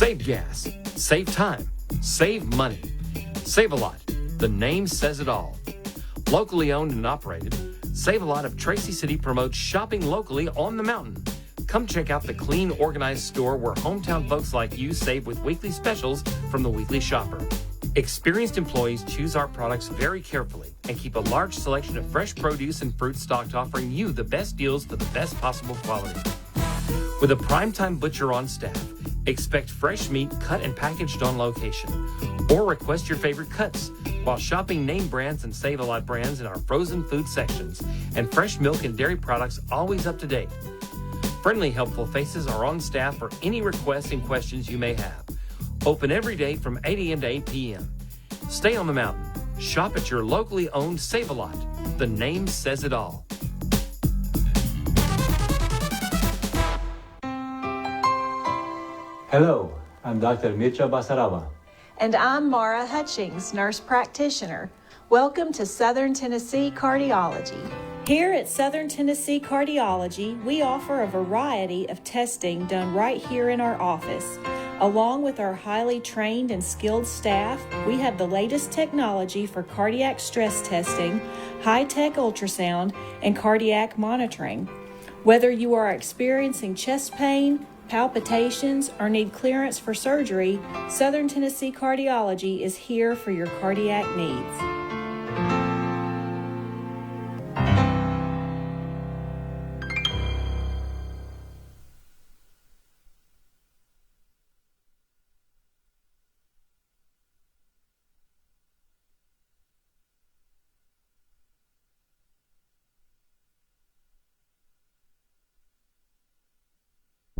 Save gas, save time, save money. Save-A-Lot, the name says it all. Locally owned and operated, Save-A-Lot of Tracy City promotes shopping locally on the mountain. Come check out the clean, organized store where hometown folks like you save with weekly specials from the Weekly Shopper. Experienced employees choose our products very carefully and keep a large selection of fresh produce and fruit stocked, offering you the best deals for the best possible quality. With a primetime butcher on staff, expect fresh meat cut and packaged on location, or request your favorite cuts while shopping name brands and Save-A-Lot brands in our frozen food sections, and fresh milk and dairy products always up to date. Friendly, helpful faces are on staff for any requests and questions you may have. Open every day from 8 a.m. to 8 p.m. Stay on the mountain. Shop at your locally owned Save-A-Lot. The name says it all. Hello, I'm Dr. Mircea Basaraba. And I'm Mara Hutchings, nurse practitioner. Welcome to Southern Tennessee Cardiology. Here at Southern Tennessee Cardiology, we offer a variety of testing done right here in our office. Along with our highly trained and skilled staff, we have the latest technology for cardiac stress testing, high-tech ultrasound, and cardiac monitoring. Whether you are experiencing chest pain, palpitations, or need clearance for surgery, Southern Tennessee Cardiology is here for your cardiac needs.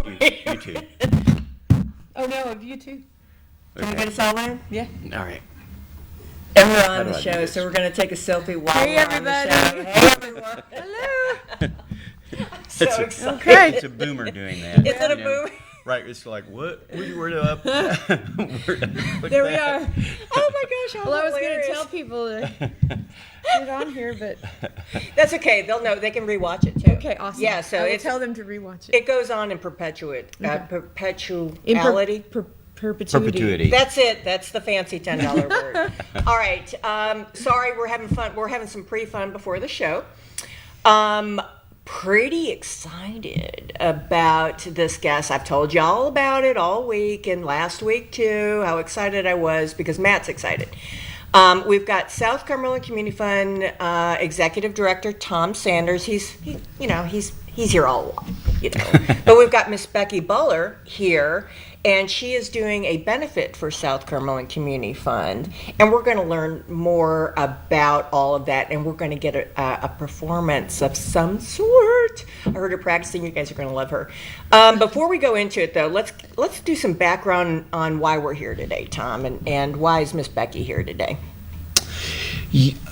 YouTube. Oh no, of YouTube. Okay. Can we get us all in? Yeah. All right. And we're How on do the I do show, this? so we're going to take a selfie while Hey, we're on the everybody. show. Hey everyone. Hello. So It's a- excited. Okay. It's a boomer doing that. Is it a you know? boomer? Right. It's like, what? Where do I? There we are. Oh my gosh, how Well, I was going hilarious. to tell people to get on here, but That's okay. They'll know. They can rewatch it too. okay, awesome. Yeah, so I will it's, tell them to rewatch it. it goes on in perpetuity. Perpetuity. That's it. That's the fancy $10 word. All right. Sorry, we're having fun. We're having some pre-fun before the show. Pretty excited about this guest. I've told y'all about it all week and last week too. How excited I was because Matt's excited. We've got South Cumberland Community Fund Executive Director Tom Sanders. He's here all along, But we've got Miss Becky Buller here, and she is doing a benefit for South Cumberland Community Fund, and we're going to learn more about all of that, and we're going to get a performance of some sort. I heard her practicing. You guys are going to love her. Before we go into it, though, let's do some background on why we're here today, Tom, and why is Miss Becky here today?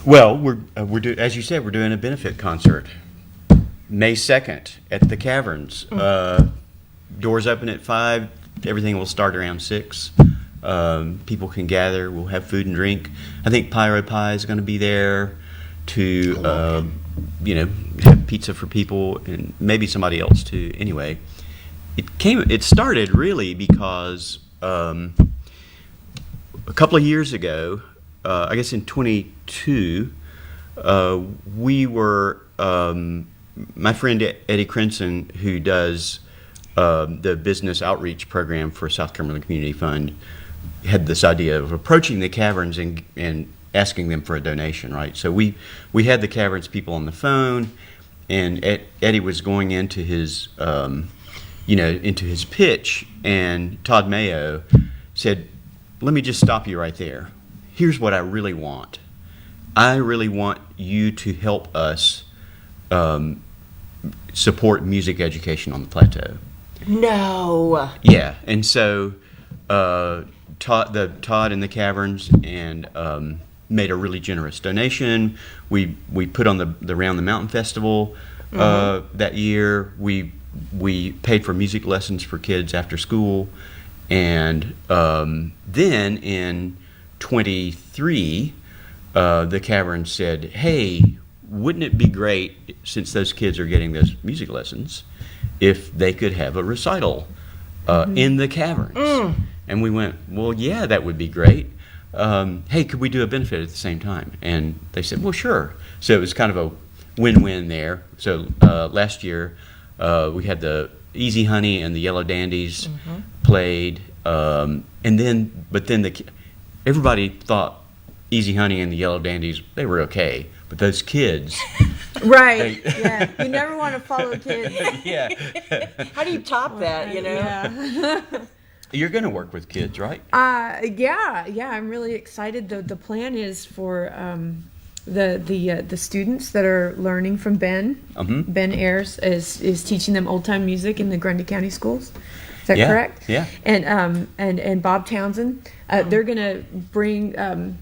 Well, we're as you said, we're doing a benefit concert, May 2nd at the Caverns. Doors open at 5. Everything will start around 6. People can gather. We'll have food and drink. I think Pyro Pie is going to be there to, have pizza for people and maybe somebody else too. Anyway, it started really because a couple of years ago, I guess in 22, we were, my friend Eddie Crenson, who does the business outreach program for South Cumberland Community Fund, had this idea of approaching the Caverns and asking them for a donation, right? So we had the Caverns people on the phone, and Eddie was going into his, into his pitch, and Todd Mayo said, "Let me just stop you right there. Here's what I really want. I really want you to help us support music education on the plateau." No. Yeah, and so Todd and the Caverns and made a really generous donation. We put on the Round the Mountain Festival that year. We paid for music lessons for kids after school, and then in 23, the Caverns said, "Hey, wouldn't it be great, since those kids are getting those music lessons, if they could have a recital in the Caverns?" And we went, well, yeah, that would be great. Hey, could we do a benefit at the same time? And they said, well, sure. So it was kind of a win-win there. So last year we had the Easy Honey and the Yellow Dandies played, but then everybody thought Easy Honey and the Yellow Dandies, they were okay, but those kids, Right. Yeah. You never want to follow kids. yeah, How do you top that, you know? Yeah. you're going to work with kids, right? Yeah. I'm really excited. The plan is for the students that are learning from Ben. Ben Ayers is teaching them old time music in the Grundy County schools. Is that correct? Yeah. And Bob Townsend, they're going to bring.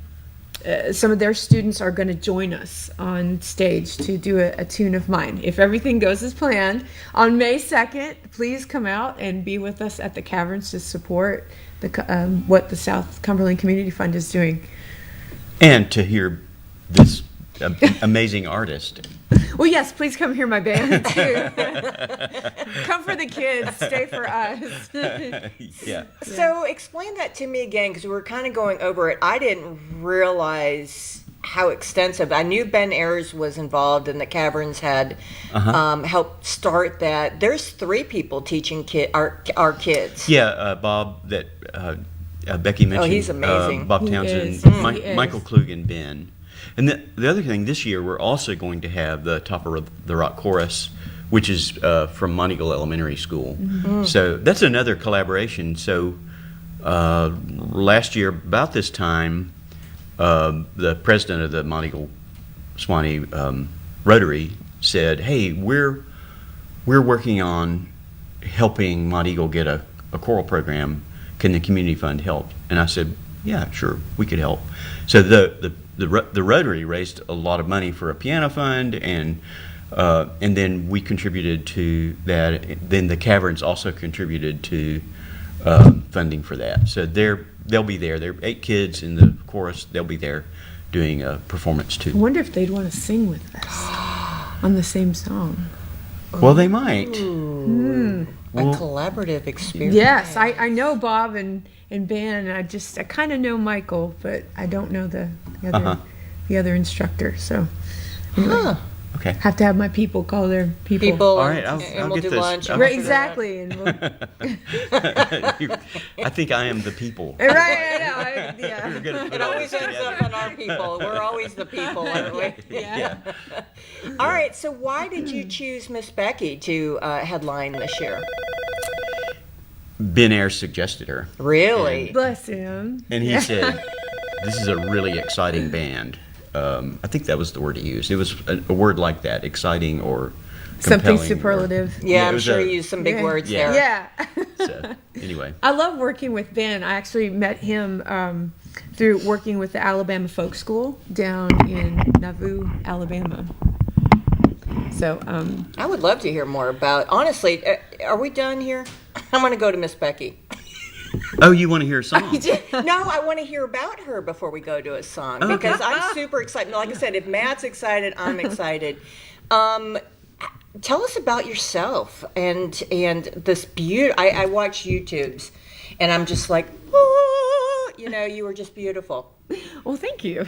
Some of their students are going to join us on stage to do a tune of mine. If everything goes as planned, on May 2nd, please come out and be with us at the Caverns to support what the South Cumberland Community Fund is doing. And to hear this amazing artist. Well, yes, please come hear my band too. Come for the kids, stay for us. Yeah. So explain that to me again, because we were kind of going over it. I didn't realize how extensive. I knew Ben Ayers was involved, and the Caverns had helped start that. There's 3 people teaching our kids. Yeah, Bob that Becky mentioned. Oh, he's amazing. Bob He Townsend, is. He is. Michael Klugen, Ben. And the other thing, this year we're also going to have the Top of the Rock Chorus, which is from Monteagle Elementary School. So that's another collaboration. So last year, about this time, the president of the Monteagle Swanee Rotary said, "Hey, we're working on helping Monteagle get a choral program. Can the community fund help?" And I said, "Yeah, sure, we could help." So the Rotary raised a lot of money for a piano fund, and then we contributed to that. Then the Caverns also contributed to funding for that. So they'll be there. There are 8 kids in the chorus. They'll be there doing a performance too. I wonder if they'd want to sing with us on the same song. Well, they might. A collaborative experience. Yes, I know Bob and Ben. I kind of know Michael, but I don't know the other instructor. So anyway, Okay. have to have my people call their people. All right, I'll and we'll get do this. lunch. I'll Right, figure exactly. And we'll, I think I am the people. right, I know. Yeah. We're gonna put It all always this ends together. up on our people. We're always the people, aren't we? Yeah. All right, so why did you choose Miss Becky to headline this year? Ben Ayers suggested her, Really? Bless him. and he said, "This is a really exciting band." I think that was the word he used. It was a word like that, exciting or Something compelling or- superlative. Yeah, it I'm was sure a- you used some big Yeah. words Yeah. there. Yeah. So, anyway, I love working with Ben. I actually met him through working with the Alabama Folk School down in Nauvoo, Alabama. So, I would love to hear more about. Honestly, are we done here? I'm going to go to Miss Becky. oh, you want to hear a song? No, I want to hear about her before we go to a song because I'm super excited. Like I said, if Matt's excited, I'm excited. Tell us about yourself and this beauty. I watch YouTubes, and I'm just like, oh, you were just beautiful. well, thank you.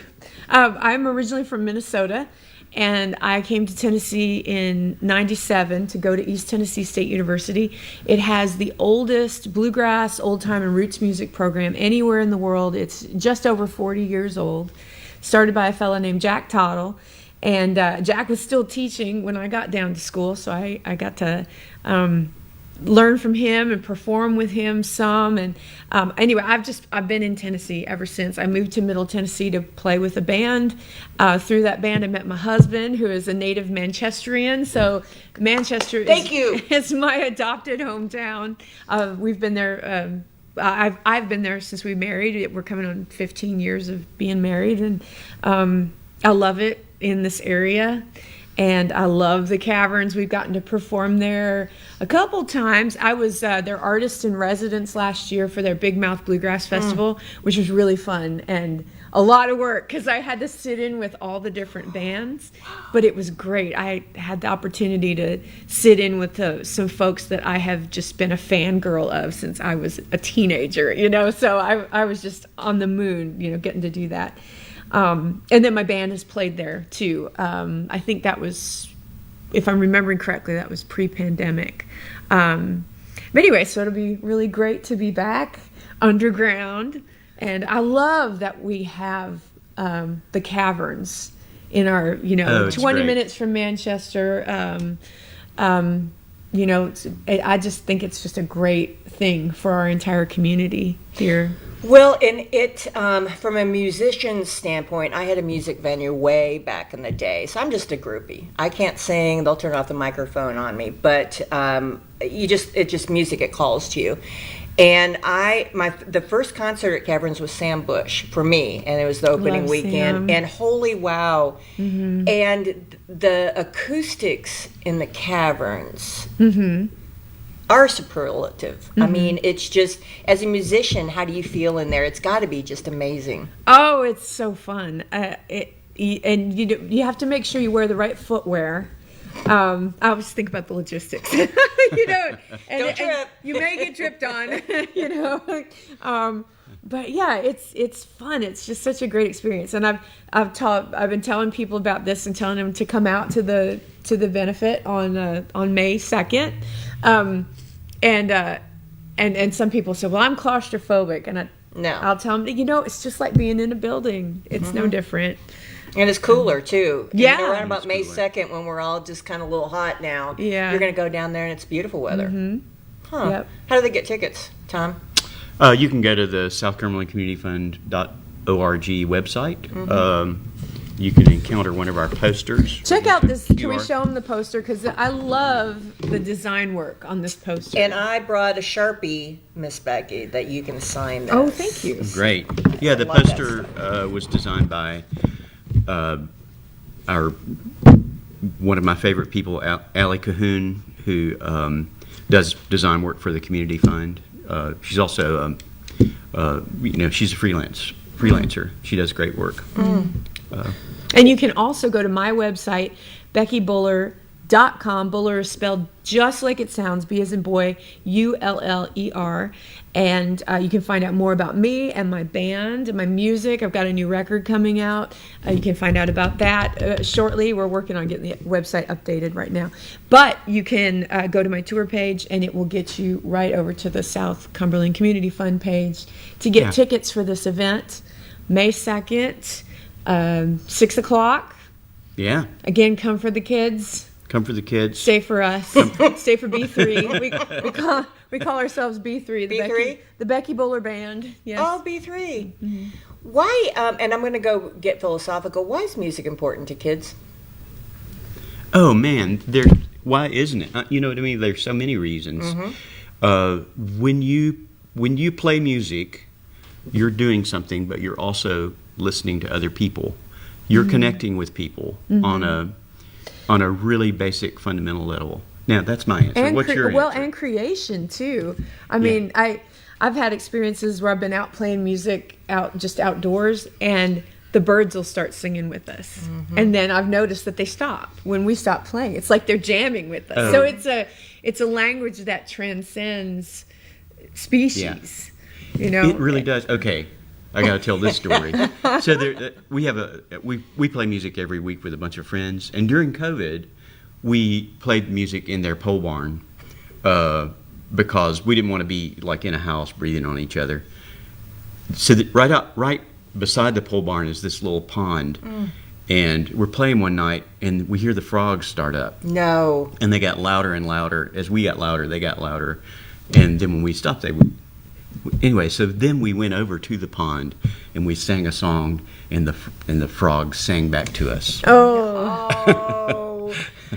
I'm originally from Minnesota, and I came to Tennessee in '97 to go to East Tennessee State University. It has the oldest bluegrass, old time, and roots music program anywhere in the world. It's just over 40 years old. Started by a fellow named Jack Tottle. And Jack was still teaching when I got down to school, so I got to learn from him and perform with him some. And anyway, I've been in Tennessee ever since. I moved to Middle Tennessee to play with a band. Through that band, I met my husband, who is a native Manchesterian. So Manchester is my adopted hometown. We've been there. I've been there since we married. We're coming on 15 years of being married, and I love it in this area, and I love the Caverns. We've gotten to perform there a couple times. I was their artist in residence last year for their Big Mouth Bluegrass Festival, which was really fun, and a lot of work because I had to sit in with all the different bands, but it was great. I had the opportunity to sit in with some folks that I have just been a fangirl of since I was a teenager, so I was just on the moon, getting to do that. And then my band has played there too. I think that was, if I'm remembering correctly, that was pre-pandemic. But anyway, so it'll be really great to be back underground. And I love that we have the caverns in our, 20 great. minutes from Manchester. I just think it's just a great thing for our entire community here. Well, and it, from a musician's standpoint, I had a music venue way back in the day, so I'm just a groupie. I can't sing; they'll turn off the microphone on me. But it's just music. It calls to you. And the first concert at Caverns was Sam Bush for me, and it was the opening Love weekend. Sam. And holy wow! Mm-hmm. And the acoustics in the Caverns. Mm-hmm. Are superlative. Mm-hmm. I mean, it's just, as a musician, how do you feel in there? It's got to be just amazing. Oh, it's so fun. And you have to make sure you wear the right footwear. I always think about the logistics, and Don't trip. You may get tripped on, but yeah, it's fun. It's just such a great experience, and I've been telling people about this and telling them to come out to the benefit on May 2nd, and some people say, well, I'm claustrophobic, and I'll tell them, it's just like being in a building. It's no different. And it's cooler too. Yeah. Around about May 2nd, when we're all just kind of a little hot now, Yeah. you're going to go down there and it's beautiful weather. Mm-hmm. Huh. Yep. How do they get tickets, Tom? You can go to the South Cumberland Community Fund.org website. Mm-hmm. You can encounter one of our posters. Check out this. Can we QR. show them the poster? Because I love the design work on this poster. And I brought a Sharpie, Miss Becky, that you can sign this. Oh, thank you. Great. Yeah, the love that poster was designed by one of my favorite people, Allie Cahoon, who does design work for the Community Fund. She's also, she's a freelancer. She does great work. And you can also go to my website, BeckyBuller.com. Buller is spelled just like it sounds, B as in boy, ULLER. And you can find out more about me and my band and my music. I've got a new record coming out. You can find out about that shortly. We're working on getting the website updated right now. But you can go to my tour page, and it will get you right over to the South Cumberland Community Fund page to get tickets for this event, May 2nd. 6 o'clock. Yeah. Again, come for the kids. Come for the kids. Stay for us. Stay for B3. We call ourselves B3. B3? The Becky Buller Band. Yes. Oh, B3. Mm-hmm. Why, and I'm going to go get philosophical, why is music important to kids? Oh, man. Why isn't it? You know what I mean? There's so many reasons. Mm-hmm. When you play music, you're doing something, but you're also listening to other people. You're connecting with people on a really basic fundamental level. Now, that's my answer. And What's your answer? and creation too. I mean, I've had experiences where I've been out playing music outdoors, and the birds will start singing with us. Mm-hmm. And then I've noticed that they stop when we stop playing. It's like they're jamming with us. So it's a language that transcends species. Yeah. It really does. Okay. I got to tell this story. So we play music every week with a bunch of friends, and during COVID, we played music in their pole barn because we didn't want to be like in a house breathing on each other. So right beside the pole barn is this little pond, and we're playing one night, and we hear the frogs start up. No. And they got louder and louder. As we got louder, they got louder, and then when we stopped, they would. Anyway, so then we went over to the pond and we sang a song, and the frogs sang back to us. Oh,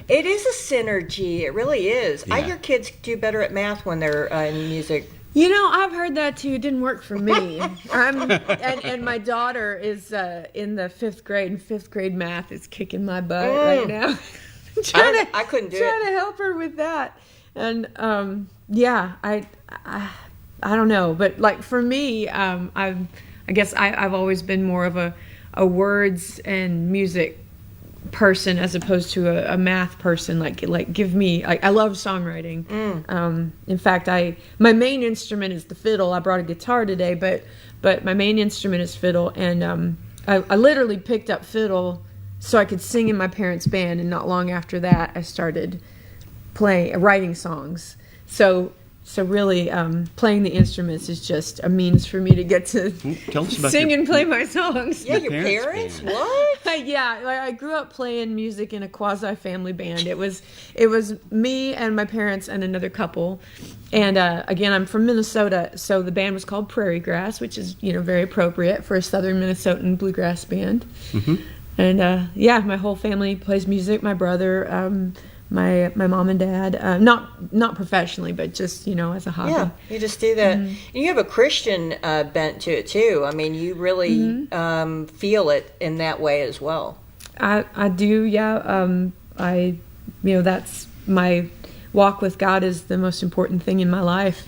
it is a synergy. It really is. Yeah. I hear kids do better at math when they're in music. I've heard that too. It didn't work for me. And my daughter is in the 5th grade, and 5th grade math is kicking my butt right now. I couldn't do it. Trying to help her with that, and I don't know, but like for me, I I guess I've always been more of a words and music person as opposed to a math person. Like give me, I love songwriting. In fact, my main instrument is the fiddle. I brought a guitar today, but my main instrument is fiddle, and I literally picked up fiddle so I could sing in my parents' band, and not long after that I started writing songs. So really, playing the instruments is just a means for me to get to Tell us about sing and play my songs. Yeah, your parents? band. What? Yeah, I grew up playing music in a quasi-family band. It was me and my parents and another couple. And again, I'm from Minnesota, so the band was called Prairie Grass, which is very appropriate for a Southern Minnesotan bluegrass band. Mm-hmm. And yeah, my whole family plays music. My brother. My mom and dad, not professionally, but just as a hobby. Yeah, you just do that. And you have a Christian bent to it too. I mean, you really feel it in that way as well. I do, yeah. That's my walk with God is the most important thing in my life,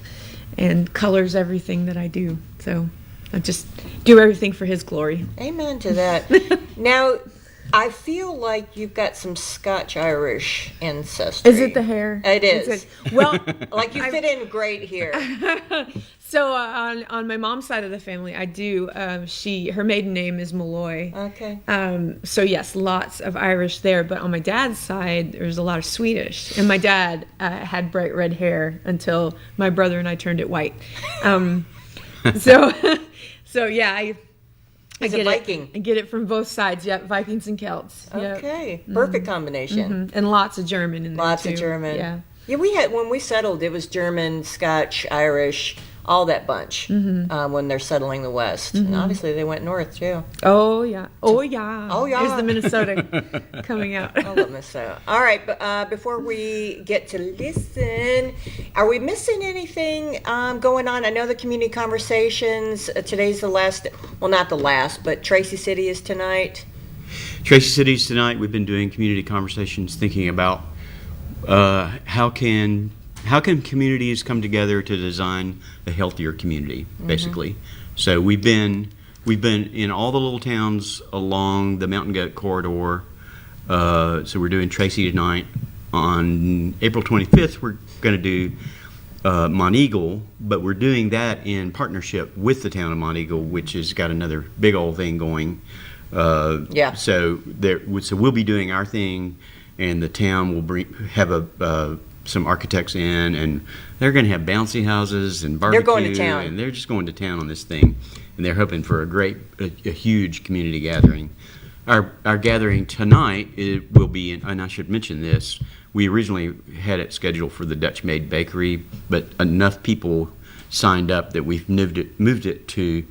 and colors everything that I do. So I just do everything for His glory. Amen to that. Now, I feel like you've got some Scotch-Irish ancestry. Is it the hair? It is. Well, like you fit in great here. So on my mom's side of the family, I do. Her maiden name is Malloy. Okay. So yes, lots of Irish there. But on my dad's side, there's a lot of Swedish. And my dad had bright red hair until my brother and I turned it white. So yeah, I He's a Viking. I get it from both sides. Yeah, Vikings and Celts. Yep. Okay, perfect combination. And lots of German in there Lots too. of German. Yeah. Yeah, we had when we settled, it was German, Scotch, Irish, all that bunch when they're settling the West. And obviously they went north too. Oh yeah. Oh yeah. Oh, yeah. There's the Minnesota coming out. I love Minnesota. All right, but before we get to listen, are we missing anything going on? I know the community conversations. Today's the last. Well, not the last, but Tracy City is tonight. Tracy City's tonight. We've been doing community conversations, thinking about how can communities come together to design a healthier community, basically. So we've been in all the little towns along the Mountain Goat corridor. So we're doing Tracy tonight. On April 25th, we're going to do Mont Eagle, but we're doing that in partnership with the town of Mont Eagle, which has got another big old thing going. So we'll be doing our thing, and the town will have some architects in, and they're going to have bouncy houses and barbecue. They're going to town. And they're just going to town on this thing, and they're hoping for a huge community gathering. Our gathering tonight will be, and I should mention this, we originally had it scheduled for the Dutch Maid Bakery, but enough people signed up that we've moved it to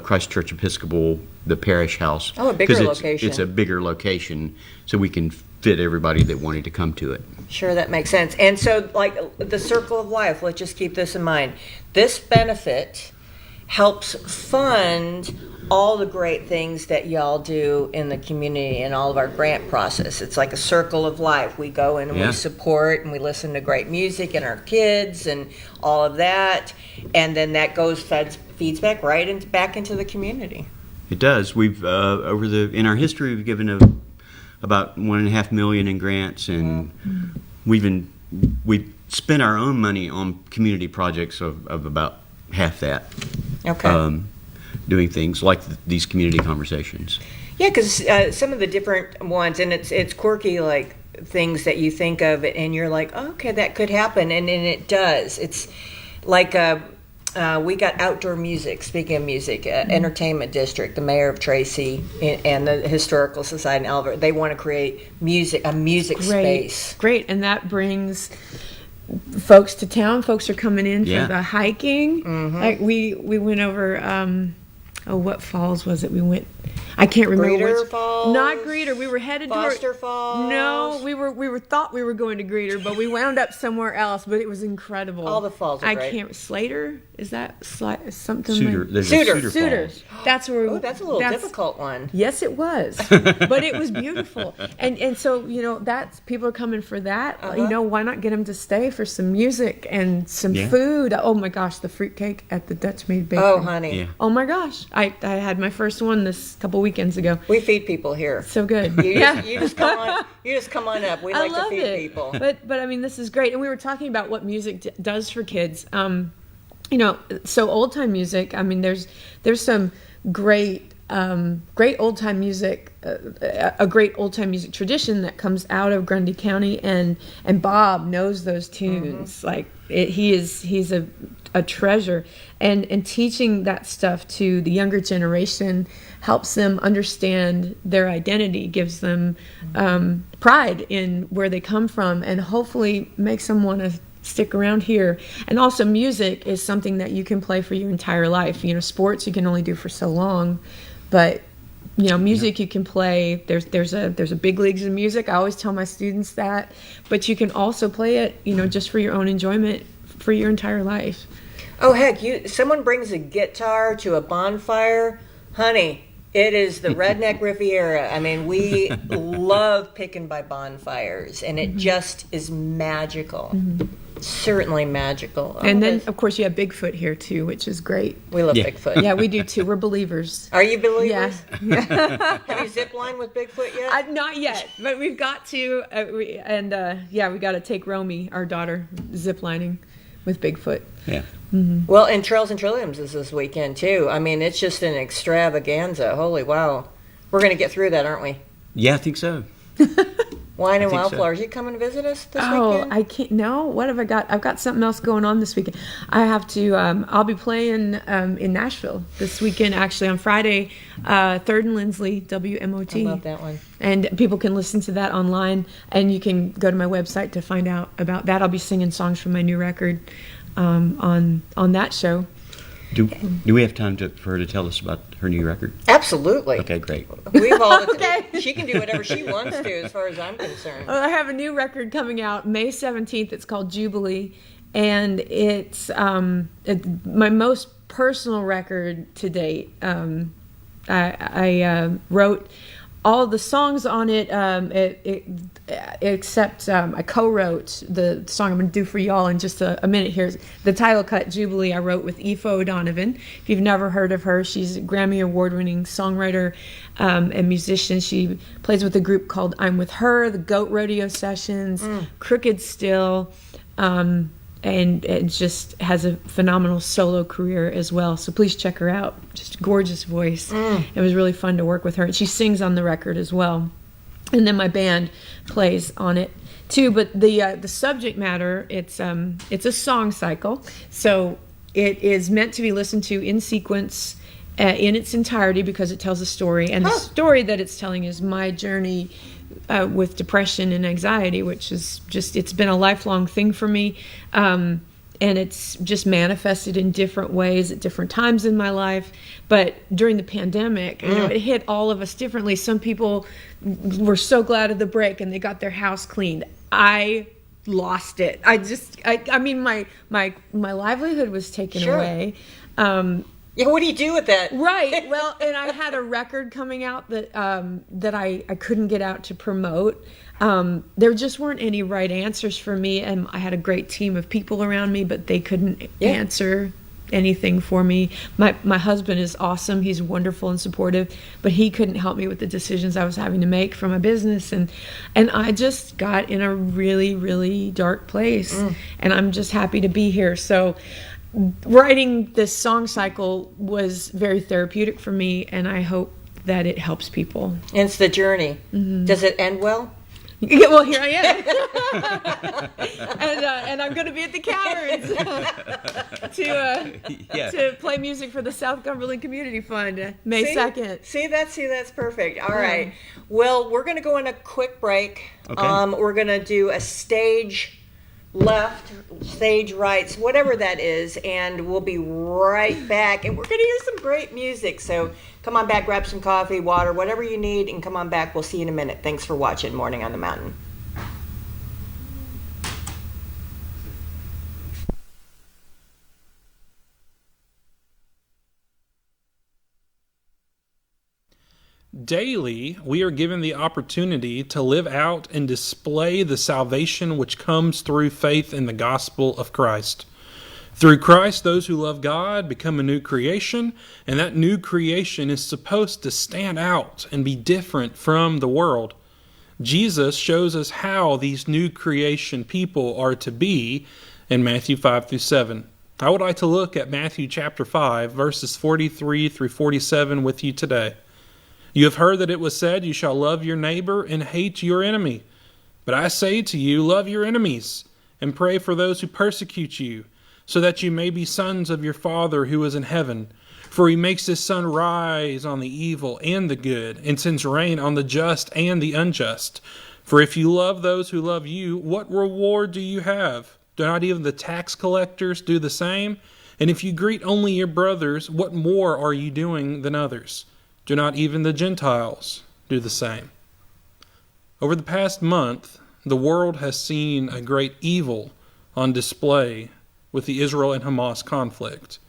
Christ Church Episcopal, the parish house. Oh, a bigger location. It's a bigger location, so we can fit everybody that wanted to come to it. Sure, that makes sense. And so, like the circle of life, let's just keep this in mind. This benefit helps fund all the great things that y'all do in the community and all of our grant process. It's like a circle of life. We go in and we support and we listen to great music and our kids and all of that, and then that feeds back back into the community. It does. We've in our history we've given about $1.5 million in grants, and we've spent our own money on community projects of about half that. Okay. Doing things like these community conversations. Yeah, because some of the different ones, and it's quirky, like things that you think of, and you're like, oh, okay, that could happen, and it does. It's like we got outdoor music. Speaking of music, entertainment district, the mayor of Tracy and the historical society in Albert, they want to create a music space. Great, and that brings folks to town. Folks are coming in for the hiking. Like we went over. What falls was it? We went. I can't remember Greeter which. Falls? Not Greeter. We were headed Foster toward. Falls? No, we thought we were going to Greeter, but we wound up somewhere else. But it was incredible. All the falls are I great. can't. Slater, is that something? Suitor. Like, There's Suitor. a Suitor Suitor. Falls. That's where. Oh, that's a little difficult one. Yes, it was, but it was beautiful. And so that's people are coming for that. Why not get them to stay for some music and some food? Oh my gosh, the fruitcake at the Dutch Maid Bakery. Oh, honey. Yeah. Oh my gosh, I had my first one this couple weekends ago. We feed people here. So good. You just come on. You just come on up. We like to feed people. But I mean, this is great. And we were talking about what music does for kids. So old time music. I mean, there's some great old time music, a great old time music tradition that comes out of Grundy County, and Bob knows those tunes. Like he's a treasure, and teaching that stuff to the younger generation helps them understand their identity, gives them pride in where they come from, and hopefully makes them want to stick around here. And also, music is something that you can play for your entire life. Sports you can only do for so long, but music you can play. There's a big leagues of music. I always tell my students that, but you can also play it, just for your own enjoyment for your entire life. Oh heck, someone brings a guitar to a bonfire, honey. It is the redneck Riviera. I mean, we love picking by bonfires, and it just is magical. Certainly magical. And then, of course, you have Bigfoot here, too, which is great. We love Bigfoot. Yeah, we do, too. We're believers. Are you believers? Yeah. Have you ziplined with Bigfoot yet? Not yet, but we've got to. We got to take Romy, our daughter, ziplining with Bigfoot. Yeah. Well, and Trails and Trilliums is this weekend, too. I mean, it's just an extravaganza. Holy wow. We're going to get through that, aren't we? Yeah, I think so. Wine and think Wildflowers. You coming to visit us this Oh, weekend? I can't. No, what have I got? I've got something else going on this weekend. I have to. I'll be playing in Nashville this weekend. Actually, on Friday, Third and Lindsley, WMOT. I love that one. And people can listen to that online, and you can go to my website to find out about that. I'll be singing songs from my new record on that show. Do we have time for her to tell us about her new record? Absolutely. Okay, great. We've all Okay. She can do whatever she wants to, as far as I'm concerned. I have a new record coming out May 17th. It's called Jubilee, and it's my most personal record to date. I wrote all the songs on it, except I co-wrote the song I'm going to do for y'all in just a minute here. The title cut, Jubilee, I wrote with Aoife O'Donovan. If you've never heard of her, she's a Grammy Award-winning songwriter and musician. She plays with a group called I'm With Her, the Goat Rodeo Sessions, Crooked Still, and it just has a phenomenal solo career as well. So please check her out. Just gorgeous voice. It was really fun to work with her. And she sings on the record as well. And then my band plays on it too. But the subject matter, it's a song cycle. So it is meant to be listened to in sequence in its entirety because it tells a story. And the story that it's telling is my journey with depression and anxiety, which is it's been a lifelong thing for me. And it's just manifested in different ways at different times in my life. But during the pandemic, it hit all of us differently. Some people were so glad of the break and they got their house cleaned. I lost it. I mean, my livelihood was taken away. Yeah, what do you do with that? Right. Well, and I had a record coming out that I couldn't get out to promote. There just weren't any right answers for me, and I had a great team of people around me, but they couldn't answer anything for me. My husband is awesome. He's wonderful and supportive, but he couldn't help me with the decisions I was having to make for my business, and I just got in a really, really dark place, and I'm just happy to be here. So writing this song cycle was very therapeutic for me, and I hope that it helps people. And it's the journey. Does it end well? Yeah, well, here I am, and I'm going to be at the Caverns to play music for the South Cumberland Community Fund May 2nd. See, that's perfect. All right. Well, we're going to go on a quick break. Okay. We're going to do a stage left, stage rights, whatever that is, and we'll be right back. And we're going to hear some great music. So come on back, grab some coffee, water, whatever you need, and come on back. We'll see you in a minute. Thanks for watching Morning on the Mountain. Daily, we are given the opportunity to live out and display the salvation which comes through faith in the gospel of Christ. Through Christ, those who love God become a new creation, and that new creation is supposed to stand out and be different from the world. Jesus shows us how these new creation people are to be in Matthew 5 through 7. I would like to look at Matthew chapter 5, verses 43 through 47 with you today. You have heard that it was said, you shall love your neighbor and hate your enemy. But I say to you, love your enemies and pray for those who persecute you, so that you may be sons of your Father who is in heaven. For he makes his sun rise on the evil and the good, and sends rain on the just and the unjust. For if you love those who love you, what reward do you have? Do not even the tax collectors do the same? And if you greet only your brothers, what more are you doing than others? Do not even the Gentiles do the same? Over the past month, the world has seen a great evil on display with the Israel and Hamas conflict.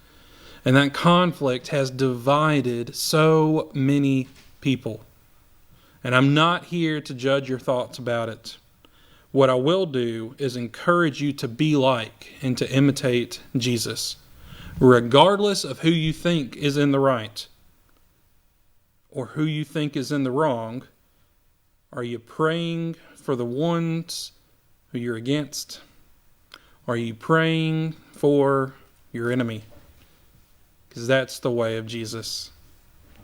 And that conflict has divided so many people. And I'm not here to judge your thoughts about it. What I will do is encourage you to be like and to imitate Jesus, regardless of who you think is in the right or who you think is in the wrong. Are you praying for the ones who you're against? Are you praying for your enemy? Because that's the way of Jesus.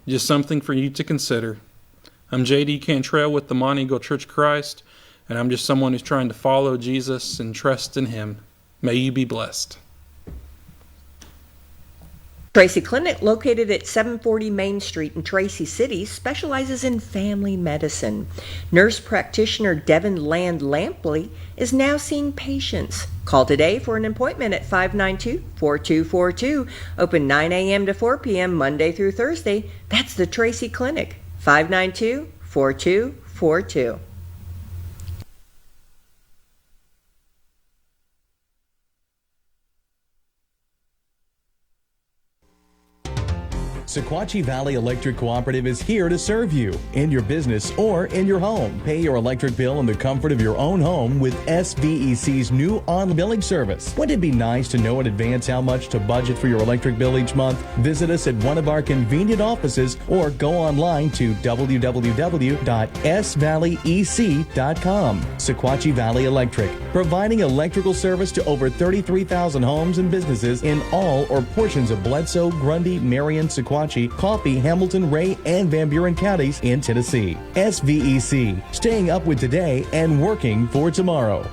Just something for you to consider. I'm J.D. Cantrell with the Mont Eagle Church of Christ, and I'm just someone who's trying to follow Jesus and trust in Him. May you be blessed. Tracy Clinic, located at 740 Main Street in Tracy City, specializes in family medicine. Nurse practitioner Devin Land Lampley is now seeing patients. Call today for an appointment at 592-4242. Open 9 a.m. to 4 p.m. Monday through Thursday. That's the Tracy Clinic, 592-4242. Sequatchie Valley Electric Cooperative is here to serve you in your business or in your home. Pay your electric bill in the comfort of your own home with SVEC's new on-billing service. Wouldn't it be nice to know in advance how much to budget for your electric bill each month? Visit us at one of our convenient offices or go online to www.svalleyec.com. Sequatchie Valley Electric, providing electrical service to over 33,000 homes and businesses in all or portions of Bledsoe, Grundy, Marion, Sequatchie, Coffee, Hamilton, Ray, and Van Buren counties in Tennessee. SVEC, staying up with today and working for tomorrow.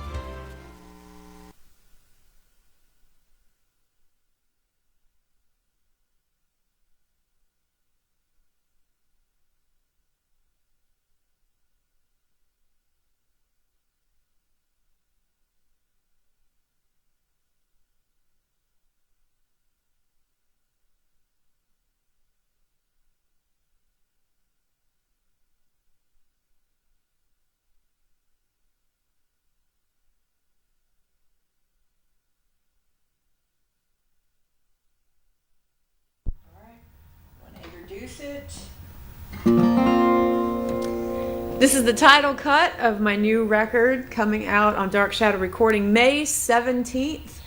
This is the title cut of my new record coming out on Dark Shadow Recording May 17th.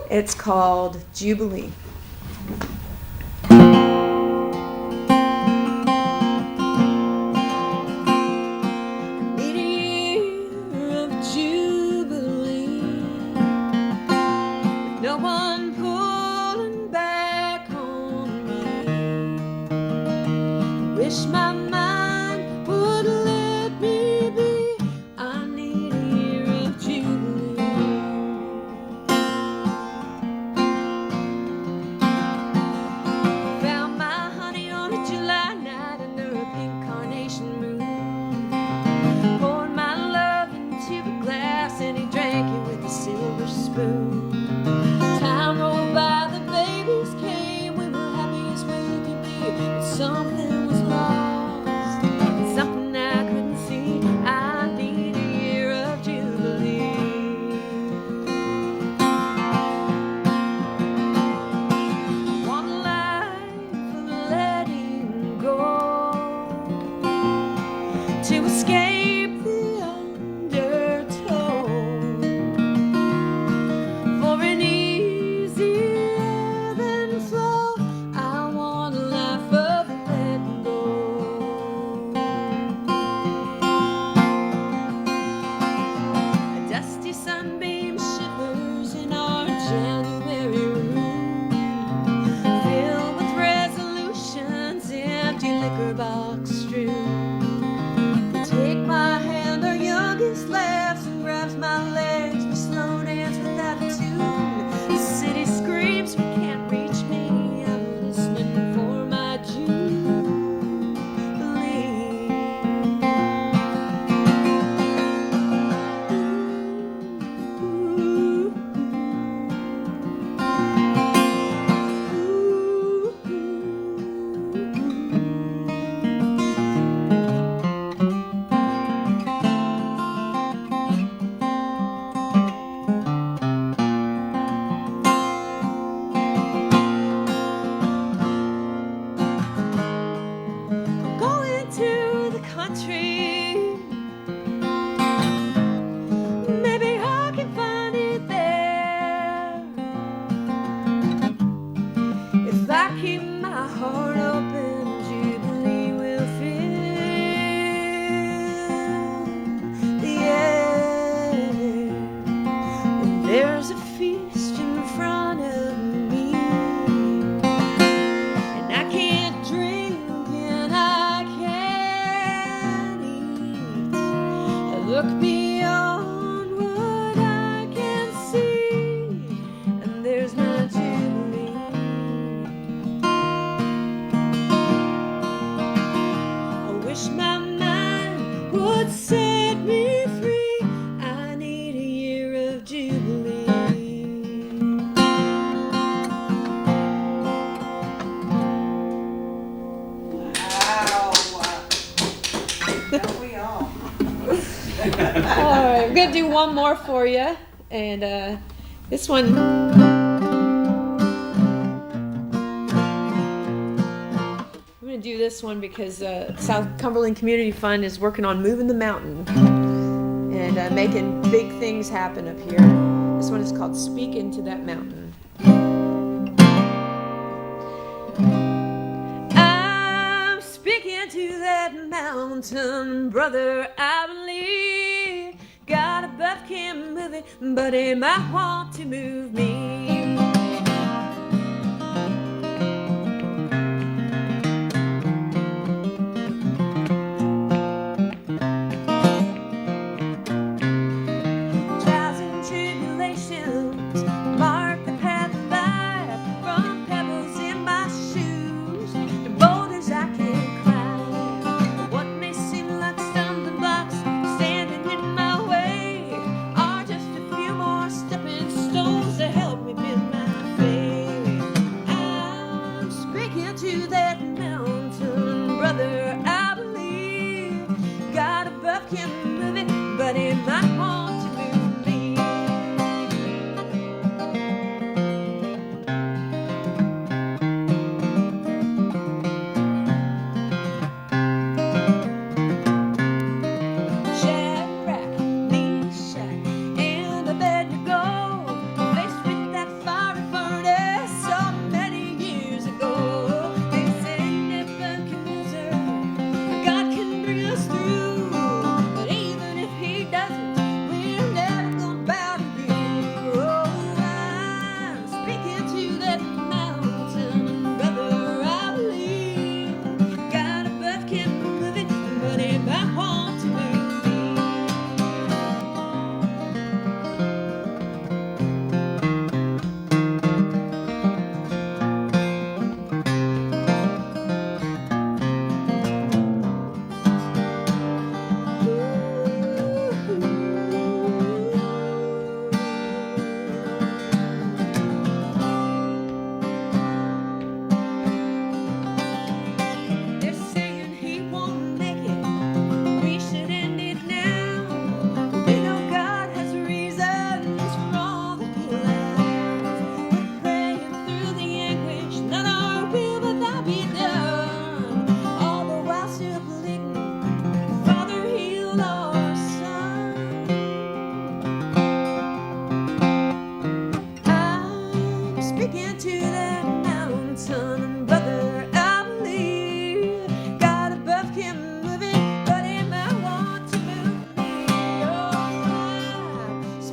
It's called Jubilee. spoon. Time rolled by, the babies came. We were happy as we could be, but something was lost, something I couldn't see. I need a year of jubilee. One life of letting go to escape the undertow, for an easy ebb and flow. I want a life of letting go. A dusty sunbeam shivers in our January room, filled with resolutions, empty liquor box strewn. Take my hand, our youngest laughs and grabs my legs. We slow dance without a tune. The city screams, you can't reach me. I'm listening for my going to the country. Maybe I can find it there. If I keep my heart open, Jubilee will fill the air. When there's a feast in front of me, and I can't drink and I can't eat, I look beyond what I can see, and there's my Jubilee. I wish my mind would set me free. I need a year of Jubilee. Don't we all? All right, I'm gonna do one more for you, and this one. I'm gonna do this one because South Cumberland Community Fund is working on moving the mountain and making big things happen up here. This one is called "Speak Into That Mountain." I'm speaking to that mountain, brother, I believe. God above can move it, but he might want to move me. Trials and tribulations mark the path of life, from pebbles in my shoes to boulders I can't climb. What may seem like stumbling blocks standing in my way are just a few more stepping stones to help me build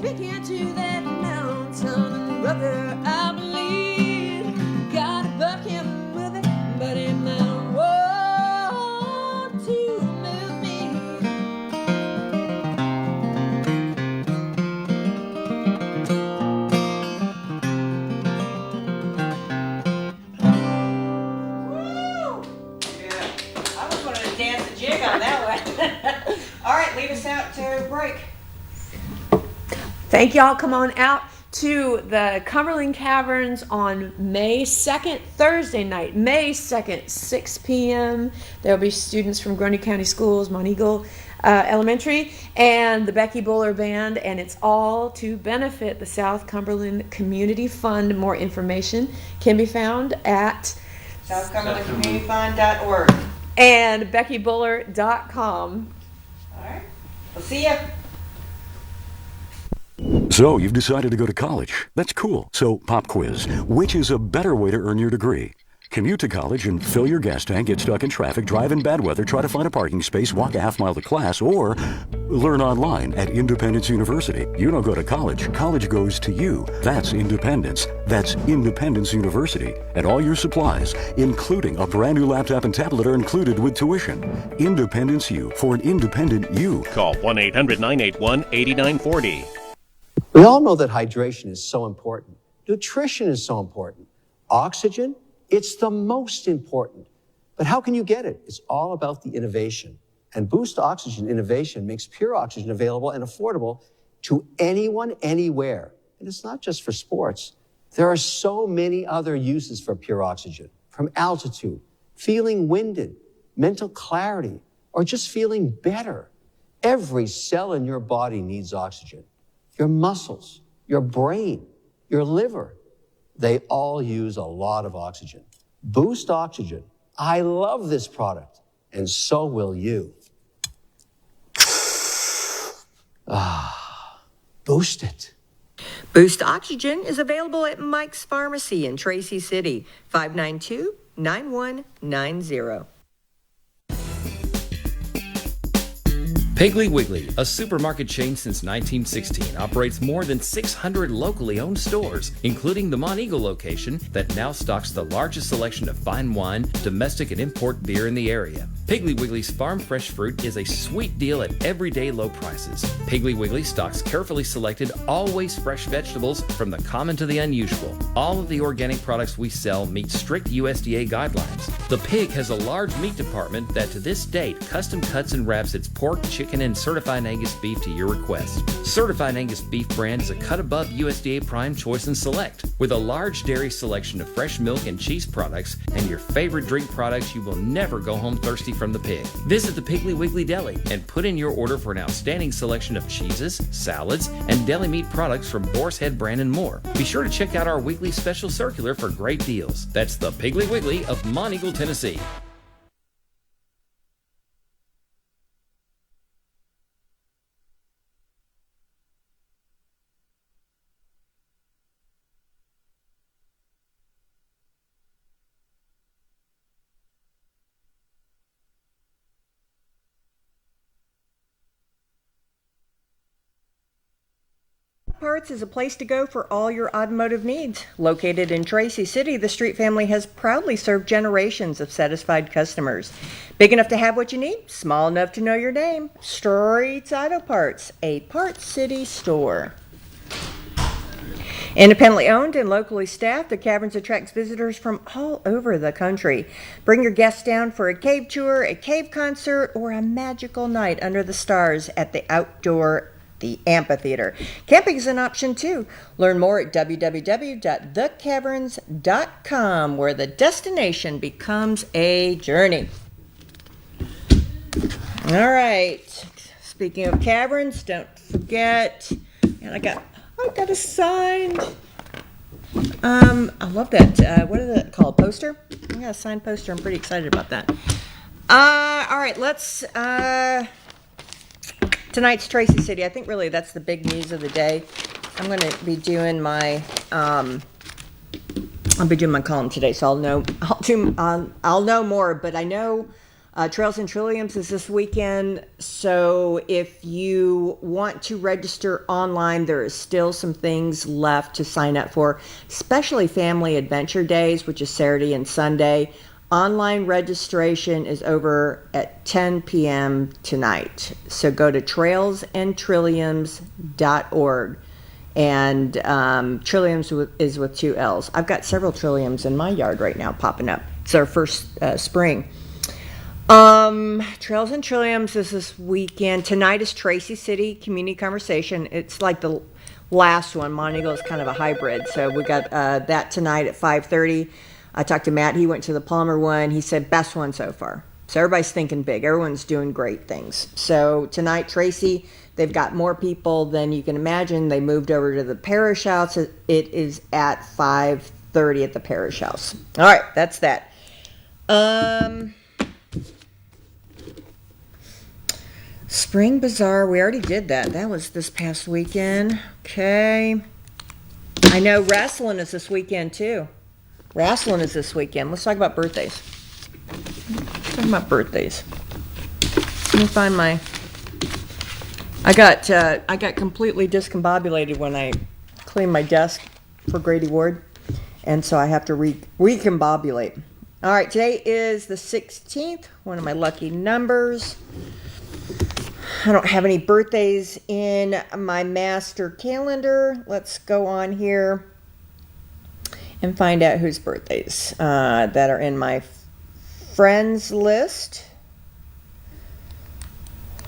speaking to that mountain, brother, I believe. Gotta buck him with it, but it might want to move me. I was going to dance a jig on that one. All right, lead us out to break. Thank y'all. Come on out to the Cumberland Caverns on May 2nd, Thursday night, May 2nd, 6 p.m. There will be students from Grundy County Schools, Mount Eagle Elementary, and the Becky Buller Band, and it's all to benefit the South Cumberland Community Fund. More information can be found at SouthCumberlandCommunityFund.org and BeckyBuller.com. All right, we'll see ya. So, you've decided to go to college. That's cool. So, pop quiz. Which is a better way to earn your degree? Commute to college and fill your gas tank, get stuck in traffic, drive in bad weather, try to find a parking space, walk a half mile to class, or learn online at Independence University. You don't go to college. College goes to you. That's independence. That's Independence University. And all your supplies, including a brand new laptop and tablet, are included with tuition. Independence U for an independent you. Call 1-800-981-8940. We all know that hydration is so important. Nutrition is so important. Oxygen, it's the most important. But how can you get it? It's all about the innovation. And Boost Oxygen Innovation makes pure oxygen available and affordable to anyone, anywhere. And it's not just for sports. There are so many other uses for pure oxygen, from altitude, feeling winded, mental clarity, or just feeling better. Every cell in your body needs oxygen. Your muscles, your brain, your liver, they all use a lot of oxygen. Boost Oxygen. I love this product, and so will you. Boost it. Boost Oxygen is available at Mike's Pharmacy in Tracy City, 592-9190. Piggly Wiggly, a supermarket chain since 1916, operates more than 600 locally owned stores, including the Mount Eagle location that now stocks the largest selection of fine wine, domestic and import beer in the area. Piggly Wiggly's farm fresh fruit is a sweet deal at everyday low prices. Piggly Wiggly stocks carefully selected, always fresh vegetables from the common to the unusual. All of the organic products we sell meet strict USDA guidelines. The Pig has a large meat department that to this date custom cuts and wraps its pork, chicken, and certified Angus beef to your request. Certified Angus beef brand is a cut above USDA Prime Choice and Select. With a large dairy selection of fresh milk and cheese products and your favorite drink products, you will never go home thirsty from the Pig. Visit the Piggly Wiggly Deli and put in your order for an outstanding selection of cheeses, salads, and deli meat products from Boar's Head brand and more. Be sure to check out our weekly special circular for great deals. That's the Piggly Wiggly of Mount Eagle, Tennessee. Parts is a place to go for all your automotive needs. Located in Tracy City, the Street family has proudly served generations of satisfied customers. Big enough to have what you need, small enough to know your name. Streets Auto Parts, a Parts City store. Independently owned and locally staffed, the Caverns attracts visitors from all over the country. Bring your guests down for a cave tour, a cave concert, or a magical night under the stars at the amphitheater. Camping is an option too. Learn more at www.thecaverns.com, where the destination becomes a journey. All right. Speaking of caverns, don't forget. And I got a signed. I love that. What is it called? Poster? I got a signed poster. I'm pretty excited about that. All right. Let's. Tonight's Tracy City. I think really that's the big news of the day. I'm going to be doing my I'll be doing my column today, so I'll know more. But I know Trails and Trilliums is this weekend, so if you want to register online, there is still some things left to sign up for, especially Family Adventure Days, which is Saturday and Sunday. Online registration is over at 10 p.m. tonight. So go to trailsandtrilliums.org. And Trilliums is with 2 L's. I've got several Trilliums in my yard right now popping up. It's our first spring. Trails and Trilliums is this weekend. Tonight is Tracy City Community Conversation. It's like the last one. Montego is kind of a hybrid. So we got that tonight at 5:30. I talked to Matt. He went to the Palmer one. He said, best one so far. So everybody's thinking big. Everyone's doing great things. So tonight, Tracy, they've got more people than you can imagine. They moved over to the parish house. It is at 5:30 at the parish house. All right, that's that. Spring Bazaar, we already did that. That was this past weekend. Okay. I know wrestling is this weekend, too. Wrestling is this weekend. Let's talk about birthdays. Talking about birthdays. Let me find my... I got completely discombobulated when I cleaned my desk for Grady Ward, and so I have to recombobulate. All right, today is the 16th, one of my lucky numbers. I don't have any birthdays in my master calendar. Let's go on here and find out whose birthdays that are in my friends list.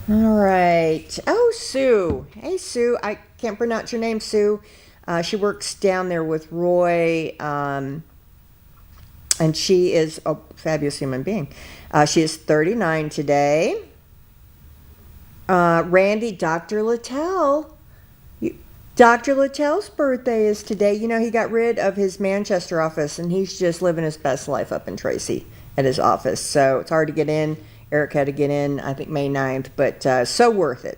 All right. Oh, Sue. Hey, Sue. I can't pronounce your name, Sue. She works down there with Roy, and she is a fabulous human being. She is 39 today. Randy, Dr. Littell. Dr. Littell's birthday is today. You know, he got rid of his Manchester office, and he's just living his best life up in Tracy at his office. So it's hard to get in. Eric had to get in, I think, May 9th, but so worth it.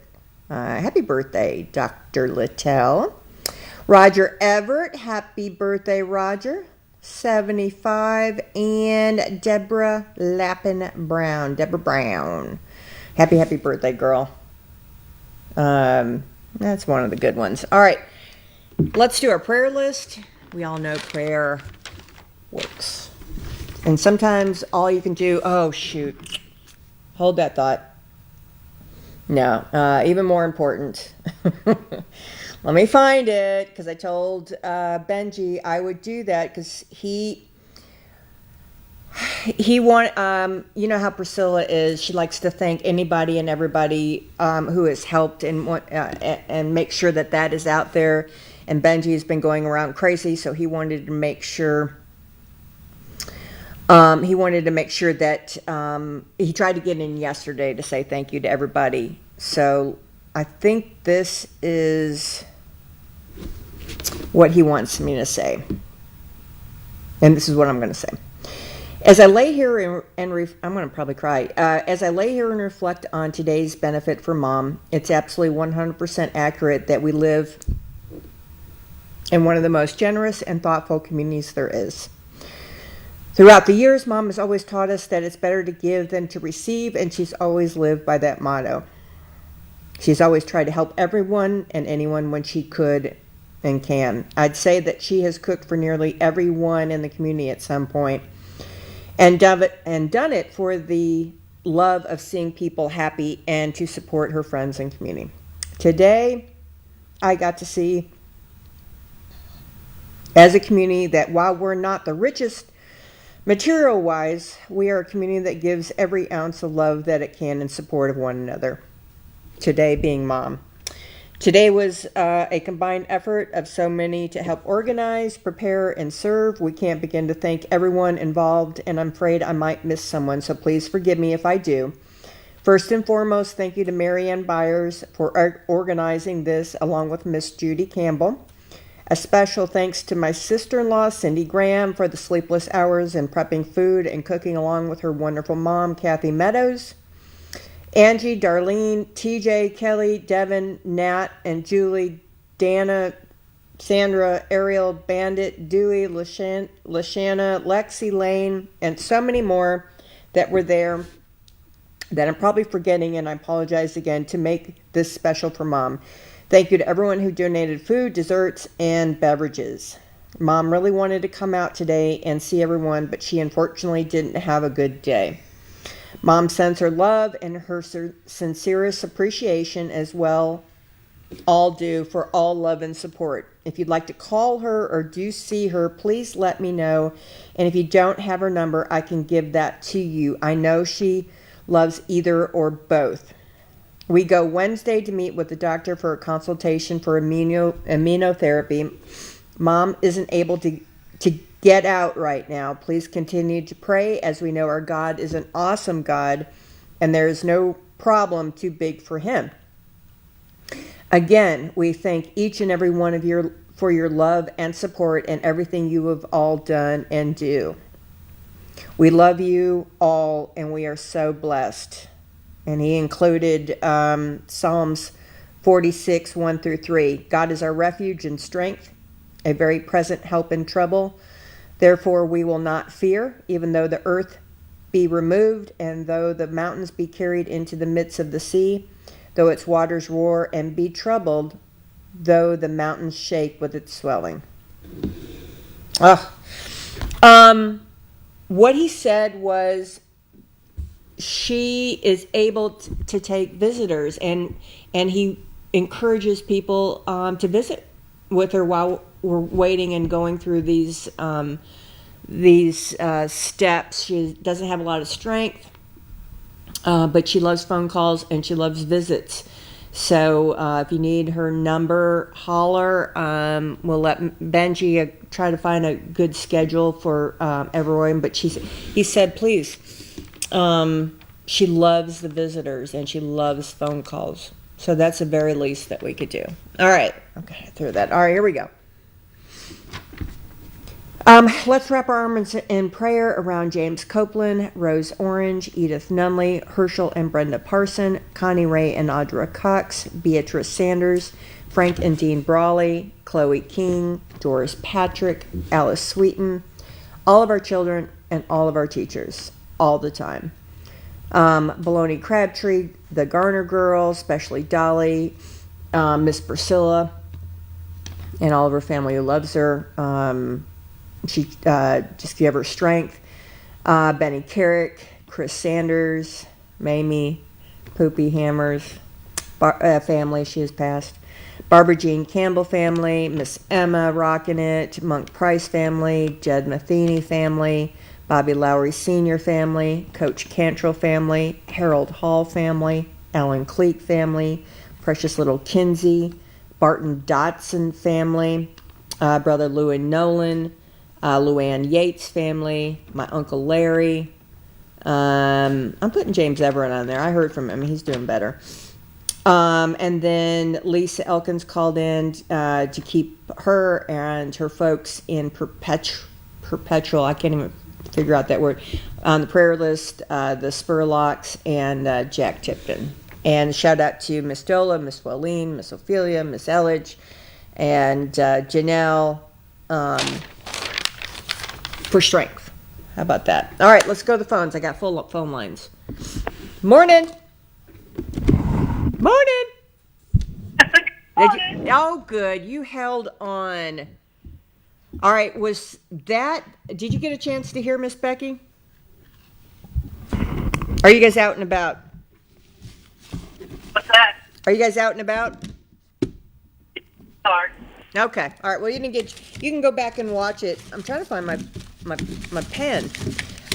Happy birthday, Dr. Littell. Roger Everett, happy birthday, Roger. 75. And Deborah Lappin Brown. Deborah Brown. Happy birthday, girl. That's one of the good ones. All right, let's do our prayer list. We all know prayer works. And sometimes all you can do, oh, shoot. Hold that thought. No, even more important. Let me find it, because I told Benji I would do that, because he want, you know how Priscilla is. She likes to thank anybody and everybody who has helped and make sure that is out there. And Benji has been going around crazy, so he wanted to make sure. That he tried to get in yesterday to say thank you to everybody. So I think this is what he wants me to say. And this is what I'm going to say. As I lay here I'm going to probably cry. As I lay here and reflect on today's benefit for Mom, it's absolutely 100% accurate that we live in one of the most generous and thoughtful communities there is. Throughout the years, Mom has always taught us that it's better to give than to receive, and she's always lived by that motto. She's always tried to help everyone and anyone when she could and can. I'd say that she has cooked for nearly everyone in the community at some point, and done it for the love of seeing people happy and to support her friends and community. Today, I got to see, as a community, that while we're not the richest material-wise, we are a community that gives every ounce of love that it can in support of one another. Today being Mom. Today was a combined effort of so many to help organize, prepare, and serve. We can't begin to thank everyone involved, and I'm afraid I might miss someone, so please forgive me if I do. First and foremost, thank you to Marianne Byers for organizing this, along with Miss Judy Campbell. A special thanks to my sister-in-law, Cindy Graham, for the sleepless hours and prepping food and cooking along with her wonderful mom, Kathy Meadows. Angie, Darlene, TJ, Kelly, Devin, Nat, and Julie, Dana, Sandra, Ariel, Bandit, Dewey, Lashana, Lexi, Lane, and so many more that were there that I'm probably forgetting, and I apologize again, to make this special for Mom. Thank you to everyone who donated food, desserts, and beverages. Mom really wanted to come out today and see everyone, but she unfortunately didn't have a good day. Mom sends her love and her sincerest appreciation as well, all due for all love and support. If you'd like to call her or do see her, please let me know. And if you don't have her number, I can give that to you. I know she loves either or both. We go Wednesday to meet with the doctor for a consultation for immunotherapy. Mom isn't able to get out right now. Please continue to pray, as we know our God is an awesome God and there is no problem too big for him. Again, we thank each and every one of you for your love and support and everything you have all done and do. We love you all and we are so blessed. And he included Psalms 46, 1 through 3. God is our refuge and strength, a very present help in trouble. Therefore we will not fear, even though the earth be removed, and though the mountains be carried into the midst of the sea, though its waters roar and be troubled, though the mountains shake with its swelling. What he said was she is able to take visitors, and he encourages people to visit with her while we're waiting and going through these steps. She doesn't have a lot of strength, but she loves phone calls and she loves visits. So if you need her number, holler. We'll let Benji try to find a good schedule for everyone. But he said, please. She loves the visitors and she loves phone calls. So that's the very least that we could do. All right. Okay, through that. All right, here we go. Let's wrap our arms in prayer around James Copeland, Rose Orange, Edith Nunley, Herschel and Brenda Parson, Connie Ray and Audra Cox, Beatrice Sanders, Frank and Dean Brawley, Chloe King, Doris Patrick, Alice Sweeten, all of our children and all of our teachers, all the time. Baloney Crabtree, the Garner girls, especially Dolly, Miss Priscilla, and all of her family who loves her. She just give her strength. Benny Carrick, Chris Sanders, Mamie, Poopy Hammers, family she has passed. Barbara Jean Campbell family, Miss Emma Rockin' It, Monk Price family, Jed Matheny family, Bobby Lowry Sr. family, Coach Cantrell family, Harold Hall family, Alan Cleek family, Precious Little Kinsey, Barton Dotson family, Brother Lou and Nolan, Luann Yates family, my Uncle Larry. I'm putting James Everett on there. I heard from him. He's doing better. And then Lisa Elkins called in to keep her and her folks in perpetual, I can't even figure out that word, on the prayer list, the Spurlocks and Jack Tipton. And shout out to Miss Dola, Miss Wellene, Miss Ophelia, Miss Elledge, and Janelle for strength. How about that? All right, let's go to the phones. I got full phone lines. Morning. Morning. Oh, good. You held on. All right, did you get a chance to hear Miss Becky? Are you guys out and about? What's that? Are you guys out and about? Sorry. Okay. All right. Well, you can go back and watch it. I'm trying to find my pen.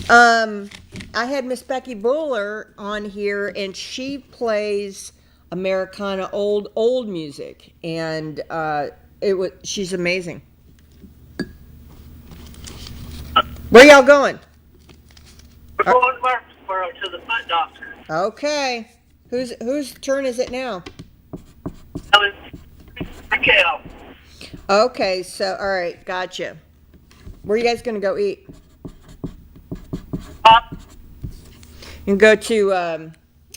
I had Miss Becky Buller on here, and she plays Americana old music, and she's amazing. Where y'all going? We're going to Murfreesboro to the foot doctor. Okay. Whose turn is it now? Raquel. Okay, so all right, gotcha. Where are you guys gonna go eat? You can go to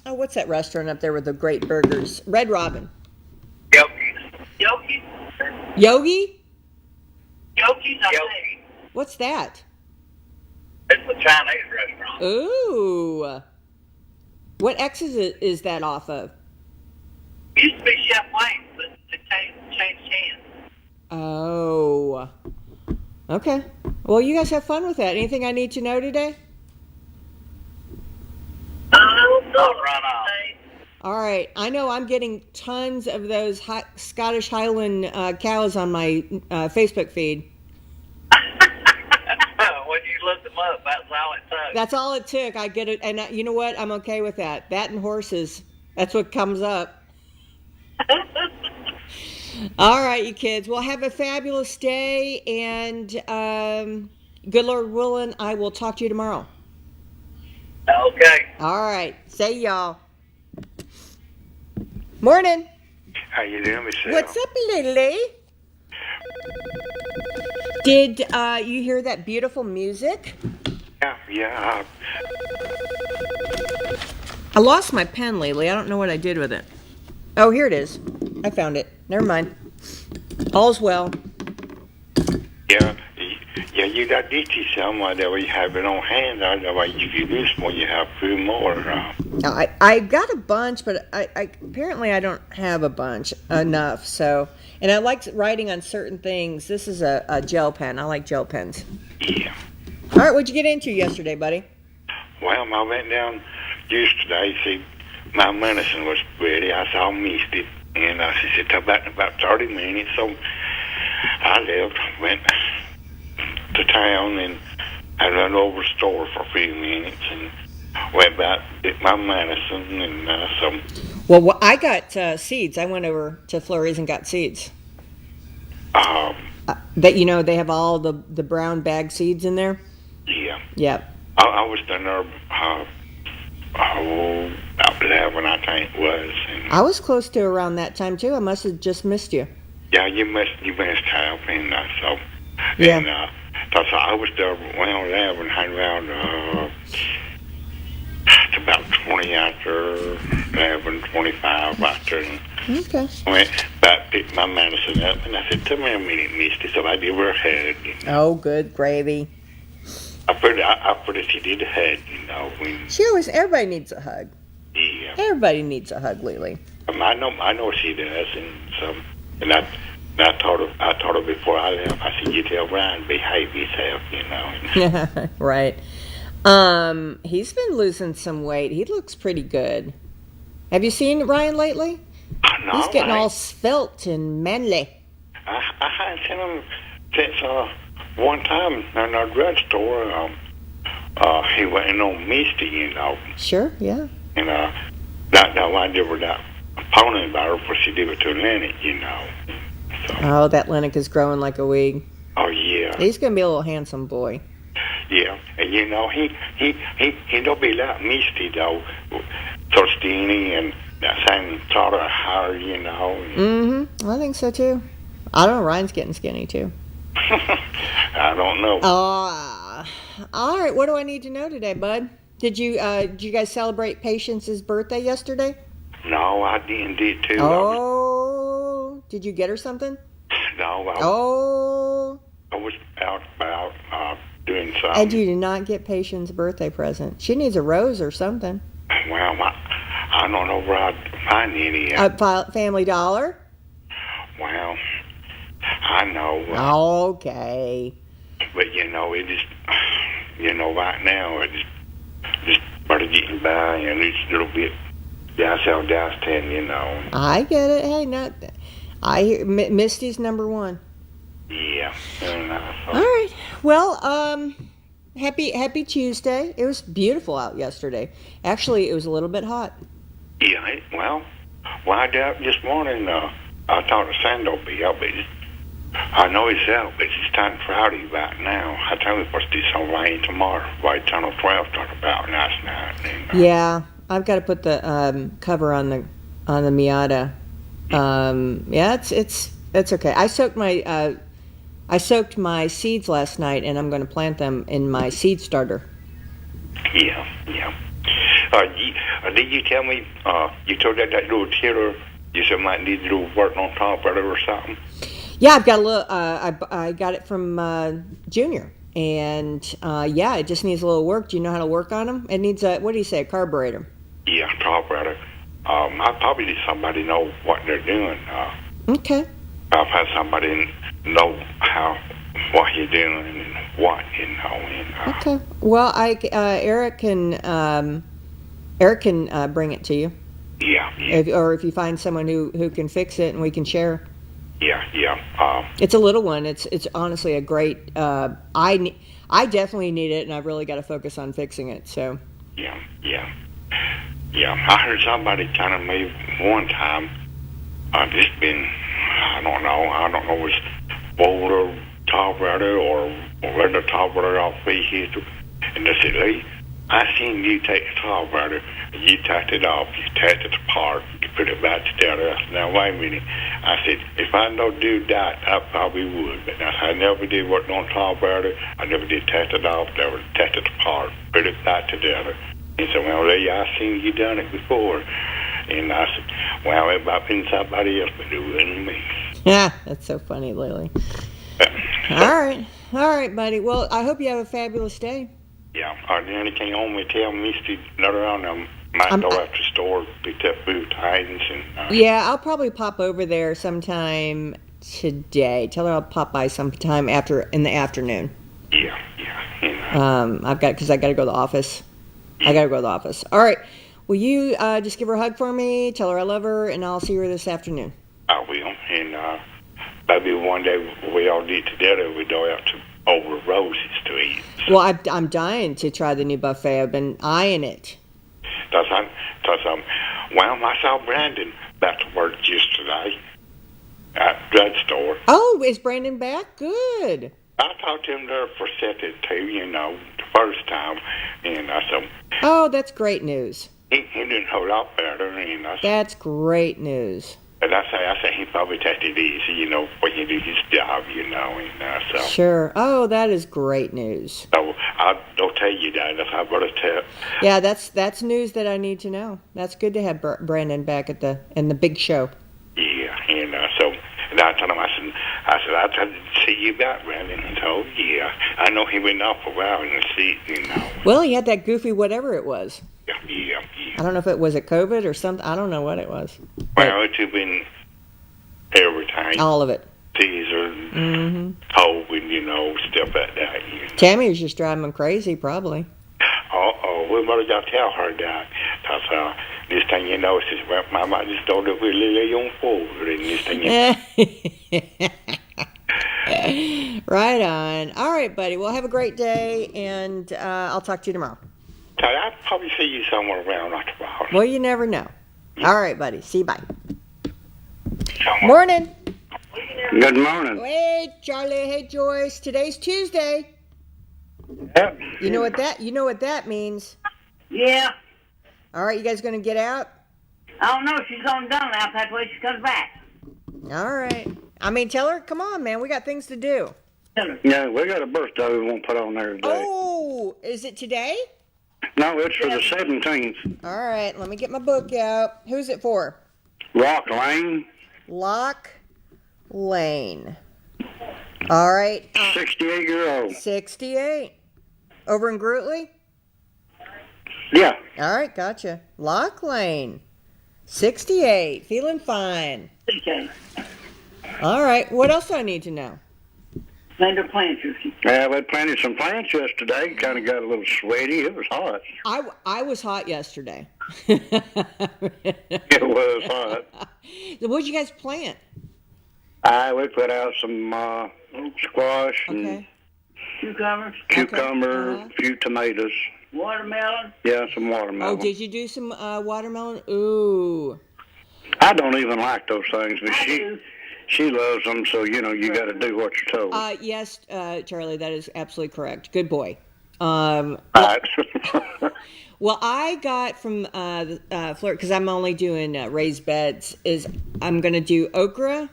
what's that restaurant up there with the great burgers? Red Robin. Yogi. Yogi? Yogi's, I think. What's that? It's a Chinese restaurant. Ooh. What exit is that off of? It used to be Chef Wayne, but it changed hands. Oh. Okay. Well, you guys have fun with that. Anything I need to know today? I'll run off. All right. I know I'm getting tons of those Scottish Highland cows on my Facebook feed. When you look them up, that's all it took. That's all it took. I get it. And you know what? I'm okay with that. That and horses. That's what comes up. All right, you kids. Well, have a fabulous day. And good Lord willing, I will talk to you tomorrow. Okay. All right. Say y'all. Morning. How you doing, Michelle? What's up, Lily? Did you hear that beautiful music? Yeah. I lost my pen, Lily. I don't know what I did with it. Oh, here it is. I found it. Never mind. All's well. Yeah, you got this somewhere that we have it on hand. Otherwise, if you lose more, you have a few more. I got a bunch, but I apparently I don't have a bunch enough. So, and I like writing on certain things. This is a gel pen. I like gel pens. Yeah. All right, what'd you get into yesterday, Well, I went down yesterday. See, my medicine was ready. I saw Misty, and she said about 30 minutes. So I left, went to town, and I ran over the store for a few minutes, and went back to get my medicine, and so. Well, I got seeds. I went over to Flurry's and got seeds. That they have all the brown bag seeds in there. Yeah. Yep. I was down there about 11, I think it was. And I was close to around that time too. I must have just missed you. yeah, you must have, and so. Yeah. And so I was there around 11, hang around. It's about 20 after 11, 25 after. And Okay. went back, picked my medicine up, and I said, "Come here a minute, Misty." So I gave her a hug. Oh, good gravy. I pretty she did a hug, when. Everybody needs a hug. Yeah. Everybody needs a hug, Lily. I know she does, and so, and I told her before I left. I said, "You tell Ryan behave yourself, Right. He's been losing some weight. He looks pretty good. Have you seen Ryan lately? No, He's getting all svelte and manly. I hadn't seen him since one time in our drugstore. He went on Misty, Sure, yeah. and now I give her that opponent about her, but she gave it to Lennox, So. Oh, that Lennox is growing like a weed. Oh yeah. He's gonna be a little handsome boy. Yeah, and he don't be like Misty though, so skinny and that same sort of hair, Mm-hmm. I think so too. I don't know. Ryan's getting skinny too. I don't know. All right. What do I need to know today, bud? Did you guys celebrate Patience's birthday yesterday? No, I did too. Oh, did you get her something? No. I was out about doing something. And you did not get Patience's birthday present. She needs a rose or something. Well, I don't know where I'd find any. Family Dollar? Well, I know. Okay. But it just, right now it just started getting by and it's a little bit gas 10, I get it. Hey, I hear Misty's number one. Yeah. All right. Well, happy Tuesday. It was beautiful out yesterday. Actually, it was a little bit hot. Yeah. Well, I got up this morning. I thought the sand will be up, but I know it's out, but it's kind of cloudy right now. I tell you, supposed to do some rain tomorrow. Right, Channel 12 talked about last night. And, yeah, I've got to put the cover on the Miata. Yeah, it's okay. I soaked my seeds last night, and I'm going to plant them in my seed starter. Yeah. Did you tell me you told that little tiller you said might need a little work on top of it or something? Yeah, I've got a little. I got it from Junior, and yeah, it just needs a little work. Do you know how to work on them? It needs a, what do you say, a carburetor? Yeah, tall brother. I probably need somebody to know what they're doing. Okay. I've had somebody know what you're doing and what, and Okay. Well, Eric can bring it to you. Yeah. Or if you find someone who can fix it and we can share. Yeah. It's a little one. It's honestly a great. I definitely need it, and I've really got to focus on fixing it. So. Yeah. I heard somebody telling me one time. Just been, I don't know, it's Boulder tall brother or regular tall brother off species, and they said, Lee, I seen you take the tall brother, and you tacked it off, you tacked it apart, you put it back together. I said, now wait a minute. I said, if I know do that, I probably would, but I never did work on tall brother. I never did tack it off, never tacked it apart, put it back together. He said, well, Lee, I seen you done it before. And I said, well, it might be somebody else, but it wasn't me. Yeah, that's so funny, Lily. All right, buddy. Well, I hope you have a fabulous day. Yeah, Danny came home and tell Misty another round. I might go after the store, pick up food items. Yeah, I'll probably pop over there sometime today. Tell her I'll pop by sometime in the afternoon. Yeah. Because I got to go to the office. I got to go to the office. All right. Will you just give her a hug for me? Tell her I love her, and I'll see her this afternoon. I will. And maybe one day we all get together. We go out to Over Roses to eat. So. Well, I'm dying to try the new buffet. I've been eyeing it. Well, I saw Brandon back to work yesterday at the drugstore. Oh, is Brandon back? Good. I talked to him there for a second, too, the first time. And I said... Oh, that's great news. He did a whole lot better. And I said, that's great news. And I say he probably takes it easy, when you do his job, and so. Sure. Oh, that is great news. So I'll tell you that if I were to tell. Yeah, that's news that I need to know. That's good to have Brandon back in the big show. Yeah, and I told him, I said, I'll try to see you back, Brandon. And so, yeah, I know he went off a while in the seat, Well, he had that goofy whatever it was. Yeah. I don't know if it was COVID or something. I don't know what it was. Well, it's been everything. All of it. Caesar, COVID, stuff like that. Tammy was just driving him crazy, probably. We better got to tell her that. Because this thing, it's just, well, Mama just told her we're lily on forward, and this thing. Right on. All right, buddy. Well, have a great day, and I'll talk to you tomorrow. I'll probably see you somewhere around after a while. Well, you never know. All right, buddy. See you. Bye. Morning. Good morning. Hey, Charlie. Hey, Joyce. Today's Tuesday. Yep. You know what that means? Yeah. All right, you guys going to get out? I don't know. She's going down now. That's why she comes back. All right. Tell her, come on, man. We got things to do. Yeah, we got a birthday we won't put on there today. Oh, is it today? No, it's for the 17th. All right, let me get my book out. Who's it for? Lock Lane. Lock Lane. All right. 68-year-old. 68. Over in Grootley? Yeah. All right, gotcha. Lock Lane. 68. Feeling fine. Okay. All right. What else do I need to know? Planted plants. Yeah, we planted some plants yesterday. Kind of got a little sweaty. It was hot. I was hot yesterday. It was hot. What did you guys plant? We put out some squash and cucumber, a few tomatoes. Watermelon? Yeah, some watermelon. Oh, did you do some watermelon? Ooh. I don't even like those things, but she loves them, so, you got to do what you're told. Yes, Charlie, that is absolutely correct. Good boy. Well, I got from Florida, because I'm only doing raised beds, is I'm going to do okra,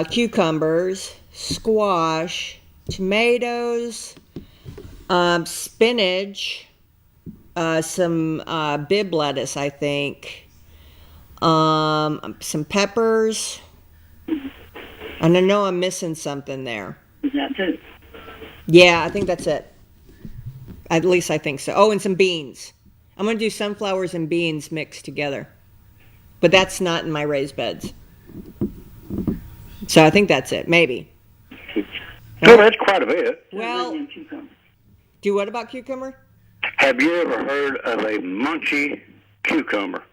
cucumbers, squash, tomatoes, spinach, some bib lettuce, I think, some peppers, and I know I'm missing something there. Is that it? Yeah, I think that's it. At least I think so. Oh, and some beans. I'm going to do sunflowers and beans mixed together. But that's not in my raised beds. So I think that's it, maybe. No, that's quite a bit. Well, do what about cucumber? Have you ever heard of a munchy cucumber?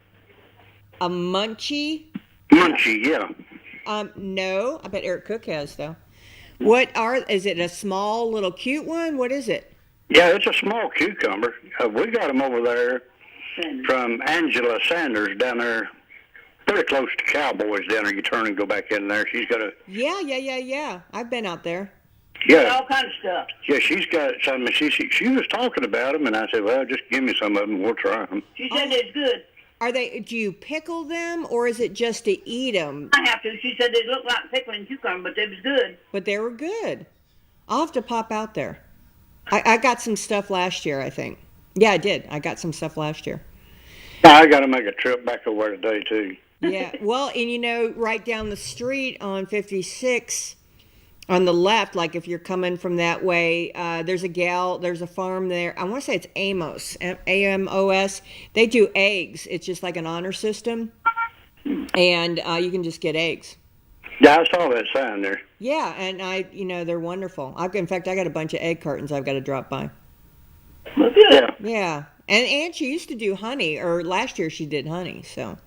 A munchy? Munchy, yeah. No. I bet Eric Cook has, though. Is it a small little cute one? What is it? Yeah, it's a small cucumber. We got them over there from Angela Sanders down there, pretty close to Cowboys down there. You turn and go back in there. She's got a... Yeah. I've been out there. Yeah. All kind of stuff. Yeah, she's got some. She was talking about them, and I said, well, just give me some of them. We'll try them. She said it's good. Do you pickle them, or is it just to eat them? I have to. She said they looked like pickling cucumber, but they was good. But they were good. I'll have to pop out there. I got some stuff last year, I think. Yeah, I did. I got some stuff last year. I got to make a trip back over today, too. Yeah. Well, and right down the street on 56, on the left, like if you're coming from that way, there's a farm there. I want to say it's Amos, A-M-O-S. They do eggs. It's just like an honor system. And you can just get eggs. Yeah, I saw that sign there. Yeah, and they're wonderful. In fact, I got a bunch of egg cartons I've got to drop by. Well, good. Yeah. Yeah. And she used to do honey, or last year she did honey, so.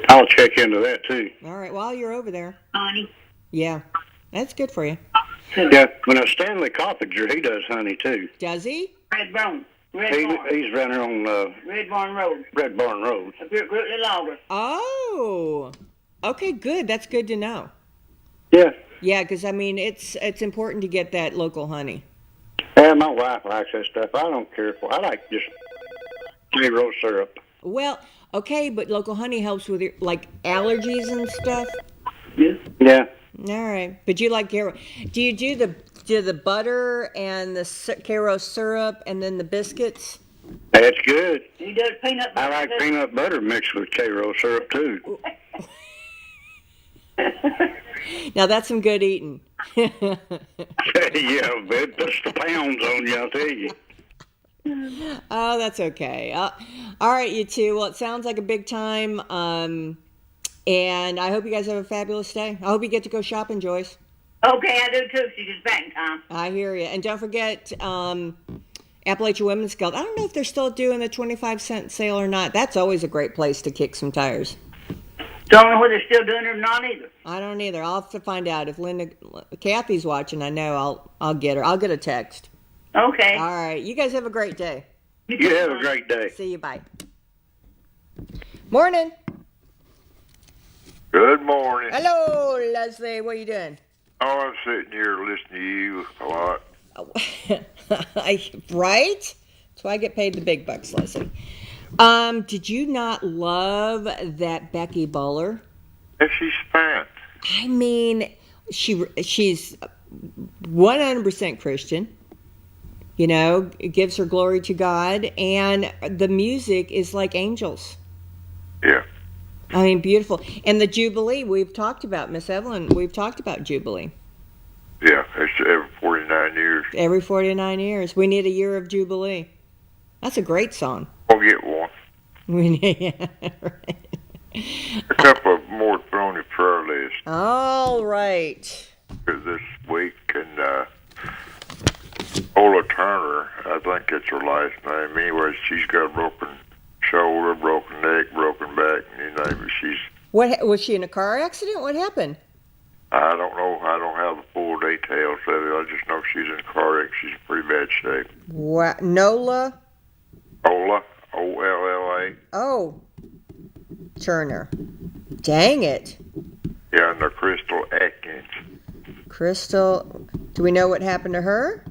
I'll check into that, too. All right, while you're over there. Honey. Yeah, that's good for you. Yeah, Stanley Coppinger, he does honey, too. Does he? Red Barn. He's running on Red Barn Road. Red Barn Road. A bit longer. Oh, okay, good. That's good to know. Yeah. Yeah, because, it's important to get that local honey. Yeah, my wife likes that stuff. I don't care for I like just zero syrup. Well, okay, but local honey helps with your, allergies and stuff. Yeah. All right, but you like Caro. Do you do the butter and the Caro syrup and then the biscuits? That's good. He does peanut butter. I like peanut butter mixed with Caro syrup, too. Now, that's some good eating. Yeah, but that's the pounds on you, I'll tell you. Oh, that's okay. All right, you two. Well, it sounds like a big time. And I hope you guys have a fabulous day. I hope you get to go shopping, Joyce. Okay, I do too. She gets back in time. I hear you. And don't forget Appalachian Women's Guild. I don't know if they're still doing the 25-cent sale or not. That's always a great place to kick some tires. Don't know whether they're still doing it or not either. I don't either. I'll have to find out. If Kathy's watching, I know I'll get her. I'll get a text. Okay. All right. You guys have a great day. You have a great day. See you. Bye. Morning. Good morning. Hello, Leslie. What are you doing? Oh, I'm sitting here listening to you a lot. Right? That's why I get paid the big bucks, Leslie. Did you not love that Becky Buller? And she's fine. She's 100% Christian. It gives her glory to God, and the music is like angels. Yeah. Beautiful. And the Jubilee, we've talked about, Miss Evelyn, we've talked about Jubilee. Yeah, it's every 49 years. Every 49 years. We need a year of Jubilee. That's a great song. I'll get one. Yeah, right. A couple of more to put on your prayer list. All right. This week, and Ola Turner, I think that's her last name. Anyway, she's got a broken shoulder, broken neck, broken back, and you name it. What was she in a car accident? What happened? I don't know. I don't have the full details of it. I just know she's in a car wreck. She's in pretty bad shape. What? Nola? Ola, O-L-L-A. Oh, Turner. Dang it. Yeah, and Crystal Atkins. Crystal, do we know what happened to her?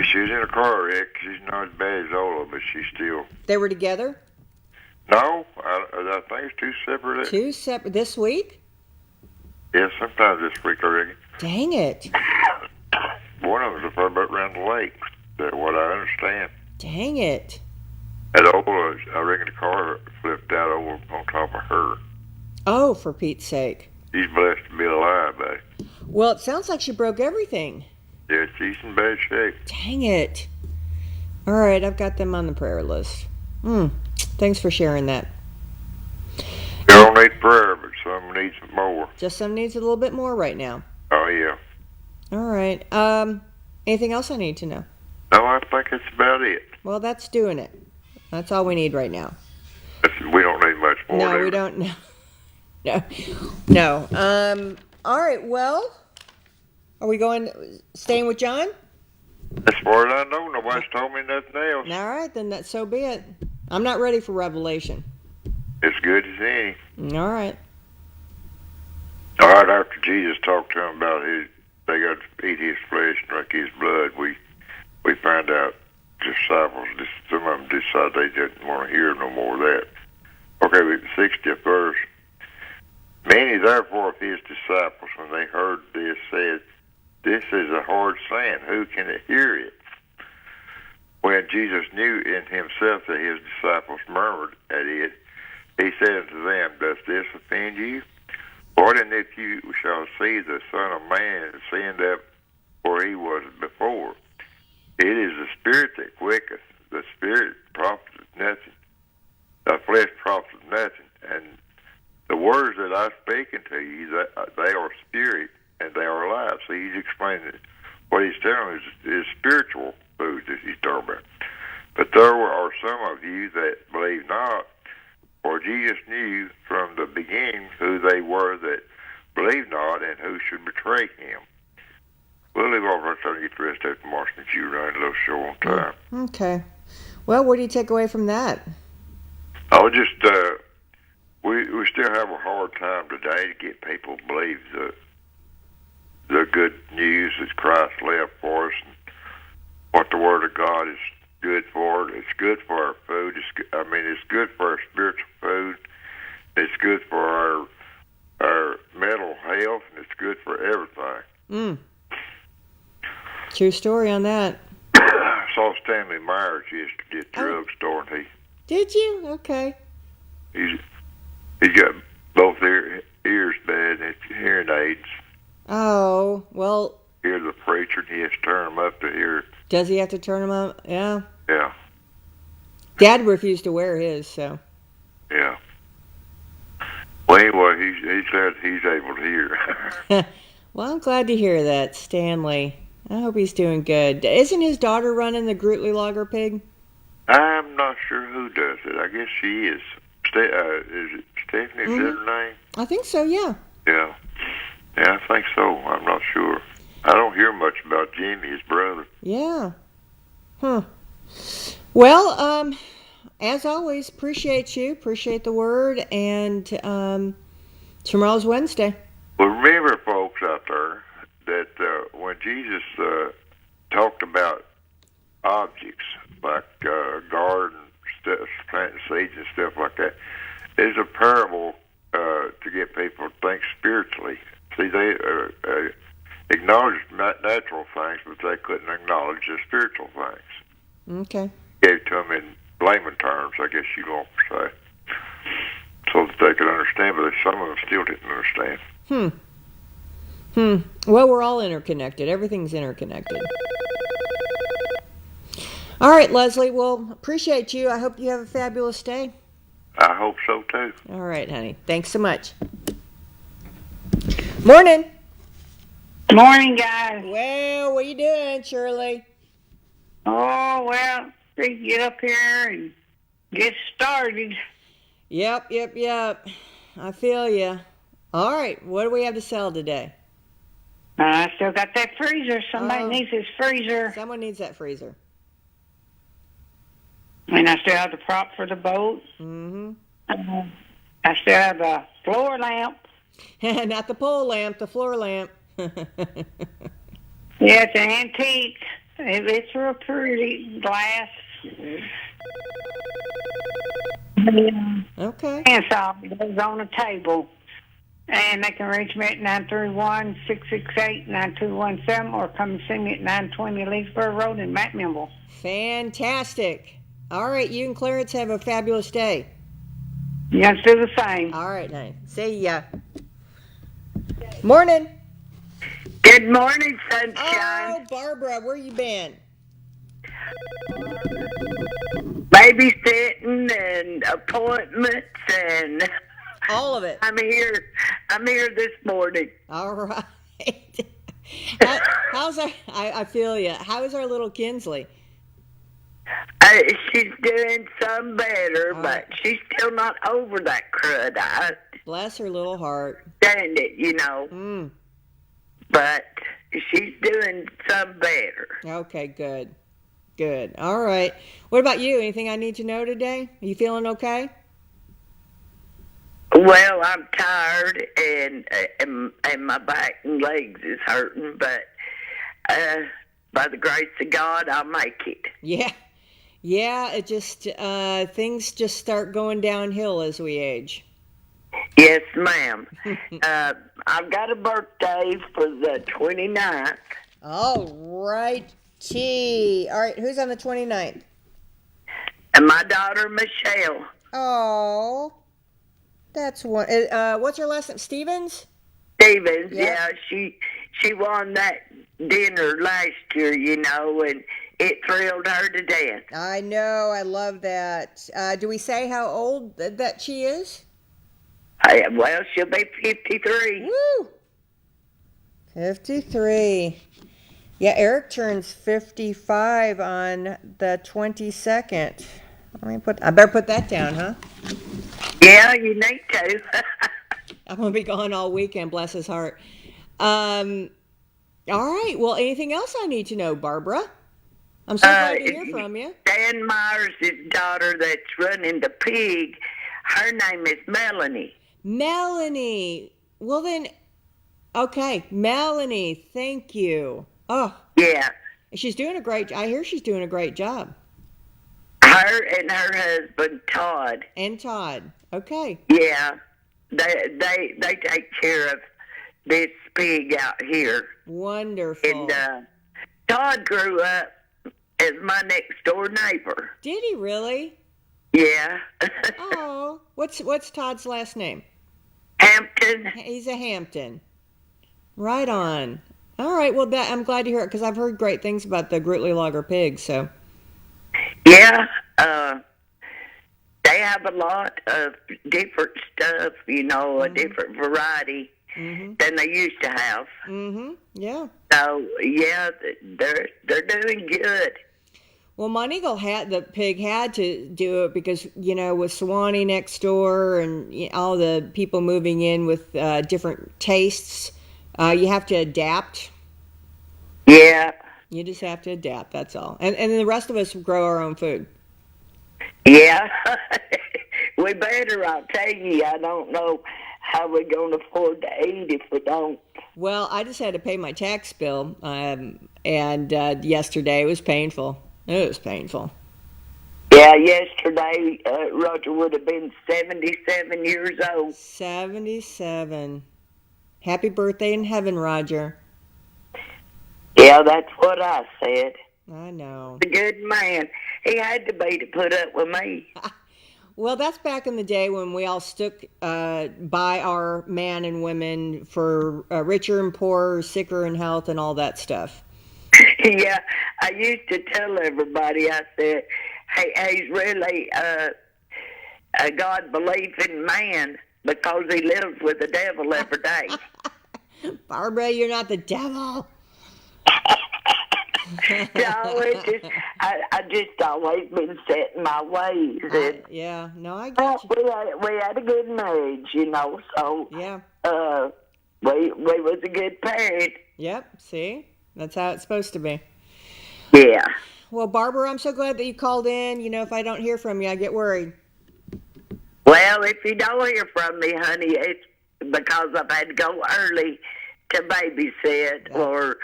She was in a car wreck. She's not as bad as Ola, but she's still... They were together? No, I think it's two separate... Two separate... This week? Yeah, sometime this week, I reckon. Dang it. One of them's about around the lake, that's what I understand. Dang it. And Ola, I reckon the car flipped out over on top of her. Oh, for Pete's sake. She's blessed to be alive, buddy. Well, it sounds like she broke everything. Yeah, she's in bad shape. Dang it. All right, I've got them on the prayer list. Thanks for sharing that. We all need prayer, but some needs more. Just some needs a little bit more right now. Oh, yeah. All right. Anything else I need to know? No, I think that's about it. Well, that's doing it. That's all we need right now. We don't need much more. No, we don't. No. All right. Well, are we staying with John? As far as I know, nobody's told me nothing else. All right, then so be it. I'm not ready for Revelation. As good as any. All right. All right, after Jesus talked to him about they got to eat his flesh and drink his blood, we found out disciples, some of them decided they didn't want to hear no more of that. Okay, the 60th verse. Many therefore of his disciples, when they heard this, said, "This is a hard saying. Who can hear it?" When Jesus knew in himself that his disciples murmured at it, he said unto them, "Does this offend you? What and if you shall see the Son of Man ascend up where he was before? It is the Spirit that quicketh, the Spirit profiteth nothing, the flesh profiteth nothing. And the words that I speak unto you, they are spirit and they are alive." So he's explaining what he's telling is spiritual food that he's talking about. "But there are some of you that believe not, for Jesus knew from the beginning who they were that believed not and who should betray him." We'll leave off right there and get the rest after March, since you're running a little short on time. Okay. Well, what do you take away from that? I was just, we still have a hard time today to get people to believe the good news that Christ left for us and what the Word of God is good for. It's good for our food. It's good for our spiritual food. It's good for our mental health, and it's good for everything. True story on that. I saw Stanley Myers yesterday at the drugstore, and Did you? Okay. He's got both ears bad, and it's hearing aids. Oh, well. Hear the preacher, and he has to turn them up to hear. Does he have to turn them up? Yeah. Yeah. Dad refused to wear his, so. Yeah. Well, anyway, he said he's able to hear. Well, I'm glad to hear that, Stanley. I hope he's doing good. Isn't his daughter running the Grootley Lager Pig? I'm not sure who does it. I guess she is. Is it Stephanie? Is that her name? I think so, yeah. Yeah. Yeah, I think so. I'm not sure. I don't hear much about Jimmy, his brother. Yeah. Well, as always, appreciate you. Appreciate the word. And tomorrow's Wednesday. Well, remember, folks out there, that when Jesus talked about objects like garden stuff, planting seeds and stuff like that, it's a parable to get people to think spiritually. See, they acknowledged natural things, but they couldn't acknowledge the spiritual things. Okay. Gave it to them in layman terms, I guess you want to say, so that they could understand, but some of them still didn't understand. Well, we're all interconnected. Everything's interconnected. All right, Leslie. Well, appreciate you. I hope you have a fabulous day. I hope so, too. All right, honey. Thanks so much. Morning. Morning, guys. Well, what are you doing, Shirley? Oh, well, we get up here and get started. Yep. I feel you. All right, what do we have to sell today? I still got that freezer. Somebody needs this freezer. Someone needs that freezer. And I still have the prop for the boat. Mm-hmm. I still have the floor lamp. Not the pole lamp, the floor lamp. Yeah, it's an antique. It's real pretty glass. Okay. And so it goes on a table. And they can reach me at 931-668-9217 or come and see me at 920 Leesburg Road in Matmimble. Fantastic. All right, you and Clarence have a fabulous day. You guys do the same. All right, honey. See ya. Morning. Good morning, sunshine. Oh, Barbara, where you been? babysitting and appointments and all of it. I'm here this morning. All right. How's our? I feel you. How is our little Kinsley? She's doing some better, but she's still not over that crud. I Bless her little heart. stand it, you know. But she's doing some better. Okay, good. Good. All right. What about you? Anything I need to know today? Are you feeling okay? Well, I'm tired and my back and legs is hurting, but by the grace of God, I'll make it. Yeah. Yeah, it just things just start going downhill as we age. Yes, ma'am. I've got a birthday for the 29th. All right. All right, who's on the 29th? And my daughter, Michelle. Oh, that's one. What's her last name? Stevens? Stevens, Yeah. yeah. She won that dinner last year, you know, and it thrilled her to death. I know. I love that. Do we say how old that she is? Well, she'll be 53. Woo! 53. Yeah, Eric turns 55 on the 22nd. I better put that down, huh? Yeah, you need to. I'm going to be gone all weekend, bless his heart. All right. Well, anything else I need to know, Barbara? I'm so glad to hear from you. Dan Myers' daughter that's running the pig, her name is Melanie. Melanie. Well, then, okay. Melanie, thank you. Oh. Yeah. She's doing a great job. I hear she's doing a great job. Her and her husband, Todd. And Todd. Okay. Yeah. They take care of this pig out here. Wonderful. And Todd grew up as my next door neighbor. Did he really? Yeah. Oh. What's Todd's last name? Hampton. He's a Hampton. Right on. All right. Well, I'm glad to hear it because I've heard great things about the Grutley Lager pig. So. Yeah. They have a lot of different stuff, you know, a different variety than they used to have. Yeah. So yeah, they're doing good. Well, Montego the pig had to do it because, you know, with Sewanee next door and all the people moving in with different tastes, you have to adapt. Yeah. You just have to adapt, that's all. And then the rest of us grow our own food. Yeah. We better, I'll tell you. I don't know how we're going to afford to eat if we don't. Well, I just had to pay my tax bill, and yesterday it was painful. It was painful. Yeah, yesterday Roger would have been 77 years old. 77. Happy birthday in heaven, Roger. Yeah, that's what I said. I know. A good man. He had to be to put up with me. Well, that's back in the day when we all stuck by our man and women for richer and poorer, sicker in health, and all that stuff. Yeah, I used to tell everybody, I said, hey, he's really a God-believing man because he lives with the devil every day. Barbara, you're not the devil. No, I just always been set in my ways. And, yeah, no, I get you. We had a good marriage, you know, so yeah. We was a good parent. Yep, see? That's how it's supposed to be. Yeah. Well, Barbara, I'm so glad that you called in. You know, if I don't hear from you, I get worried. Well, if you don't hear from me, honey, it's because I've had to go early to babysit or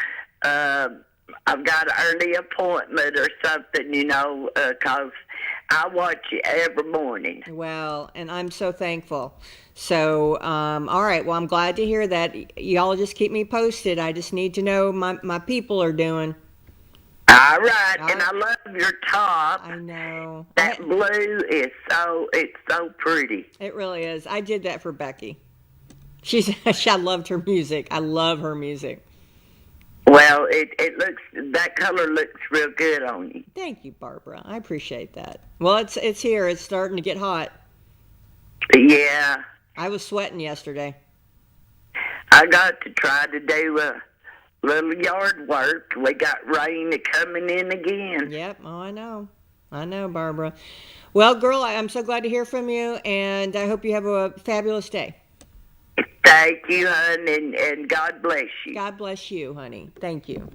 I've got an early appointment or something, you know, because I watch you every morning. Well, and I'm so thankful. So, all right. Well, I'm glad to hear that. Y'all just keep me posted. I just need to know my people are doing. All right. And I love your top. I know. That blue is it's so pretty. It really is. I did that for Becky. I loved her music. I love her music. Well, Well, it looks, that color looks real good on you. Thank you, Barbara. I appreciate that. Well, it's here. It's starting to get hot. Yeah. I was sweating yesterday. I got to try to do a little yard work. We got rain coming in again. Yep. Oh, I know. I know, Barbara. Well, girl, I'm so glad to hear from you, and I hope you have a fabulous day. Thank you, hon, and God bless you. God bless you, honey. Thank you.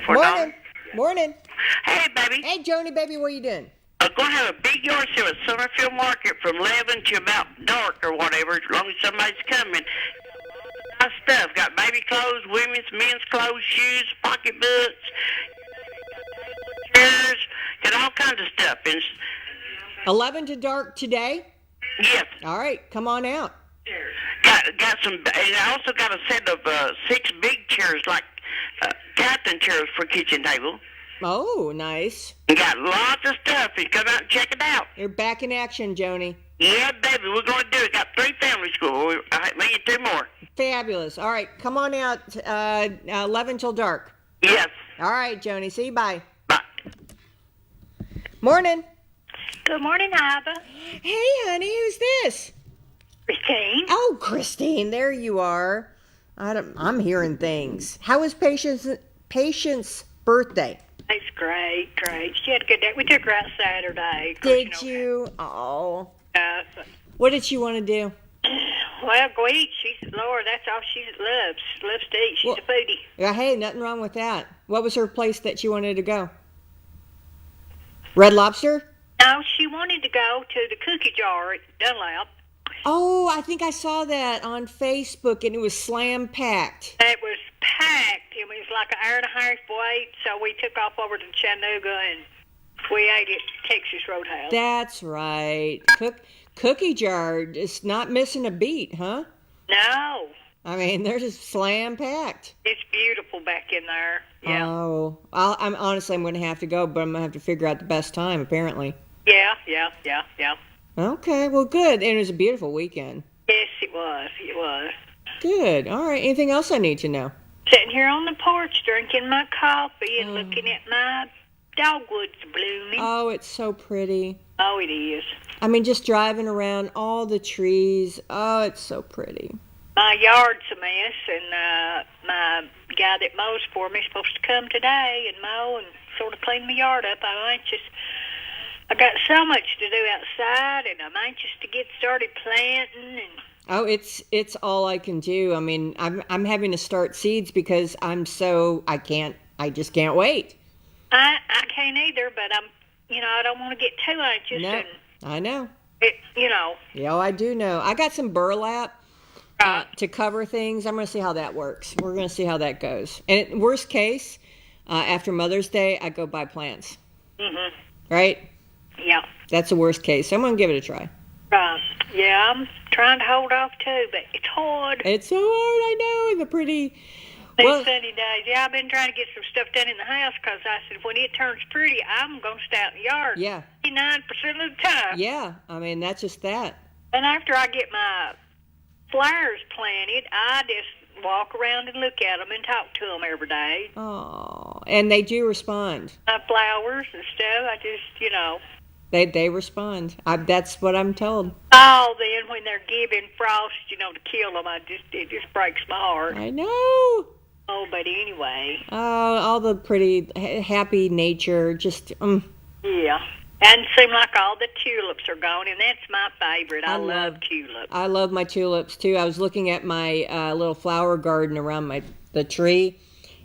Morning. Morning. Hey, baby. Hey, Joni, baby, what are you doing? I'm going to have a big yard sale at Summerfield Market from 11 to about dark or whatever, as long as somebody's coming. Got stuff. Got baby clothes, women's, men's clothes, shoes, pocketbooks, chairs, got all kinds of stuff. And 11 to dark today? yes. All right, come on out. Got some, and I also got a set of 6 big chairs, like captain chairs for kitchen table. Oh, nice. And got lots of stuff. You come out and check it out. You're back in action, Joni. Yeah, baby, we're going to do it. Got 3 family school. Maybe 2 more. Fabulous. All right, come on out 11 till dark. Yes. All right, Joni. See you. Bye. Bye. Morning. Good morning, Iva. Hey, honey. Who's this? Christine. Oh, Christine. There you are. I'm hearing things. How was Patience's birthday? It's great. She had a good day. We took her out Saturday. Did you? Oh. What did she want to do? Well, go eat. Lord, that's all she loves. She loves to eat. She's a foodie. Yeah, hey, nothing wrong with that. What was her place that she wanted to go? Red Lobster? No, she wanted to go to the cookie jar at Dunlap. Oh, I think I saw that on Facebook, and it was slam packed. It was packed. It was like an hour and a half wait, so we took off over to Chattanooga, and we ate at Texas Roadhouse. That's right. Cookie jar is not missing a beat, huh? No. I mean, they're just slam packed. It's beautiful back in there. Yeah. Oh, I'm going to have to go, but I'm going to have to figure out the best time, apparently. Yeah. Okay, well, good. And it was a beautiful weekend. Yes, it was. Good. All right. Anything else I need to know? Sitting here on the porch drinking my coffee and looking at my dogwoods blooming. Oh, it's so pretty. Oh, it is. I mean, just driving around all the trees. Oh, it's so pretty. My yard's a mess, and my guy that mows for me is supposed to come today and mow and sort of clean my yard up. I'm anxious. I got so much to do outside, and I'm anxious to get started planting. And oh, it's all I can do. I mean, I'm having to start seeds because I just can't wait. I can't either, but I don't want to get too anxious. No, I know. Yeah, I do know. I got some burlap to cover things. I'm going to see how that works. We're going to see how that goes. And worst case, after Mother's Day, I go buy plants. Mhm. Right? Yeah. That's the worst case. So I'm going to give it a try. Yeah, I'm trying to hold off too, but it's hard. It's so hard, I know. The pretty... These sunny days. Yeah, I've been trying to get some stuff done in the house because I said when it turns pretty, I'm going to stay out in the yard. Yeah. 99% of the time. Yeah, I mean, that's just that. And after I get my flowers planted, I just walk around and look at them and talk to them every day. Oh, and they do respond. My flowers and stuff, I just, They respond. That's what I'm told. Oh, then when they're giving frost, to kill them, it just breaks my heart. I know. Oh, but anyway. Oh, all the pretty, happy nature, just. Yeah. And it seems like all the tulips are gone, and that's my favorite. I love tulips. I love my tulips, too. I was looking at my little flower garden around the tree,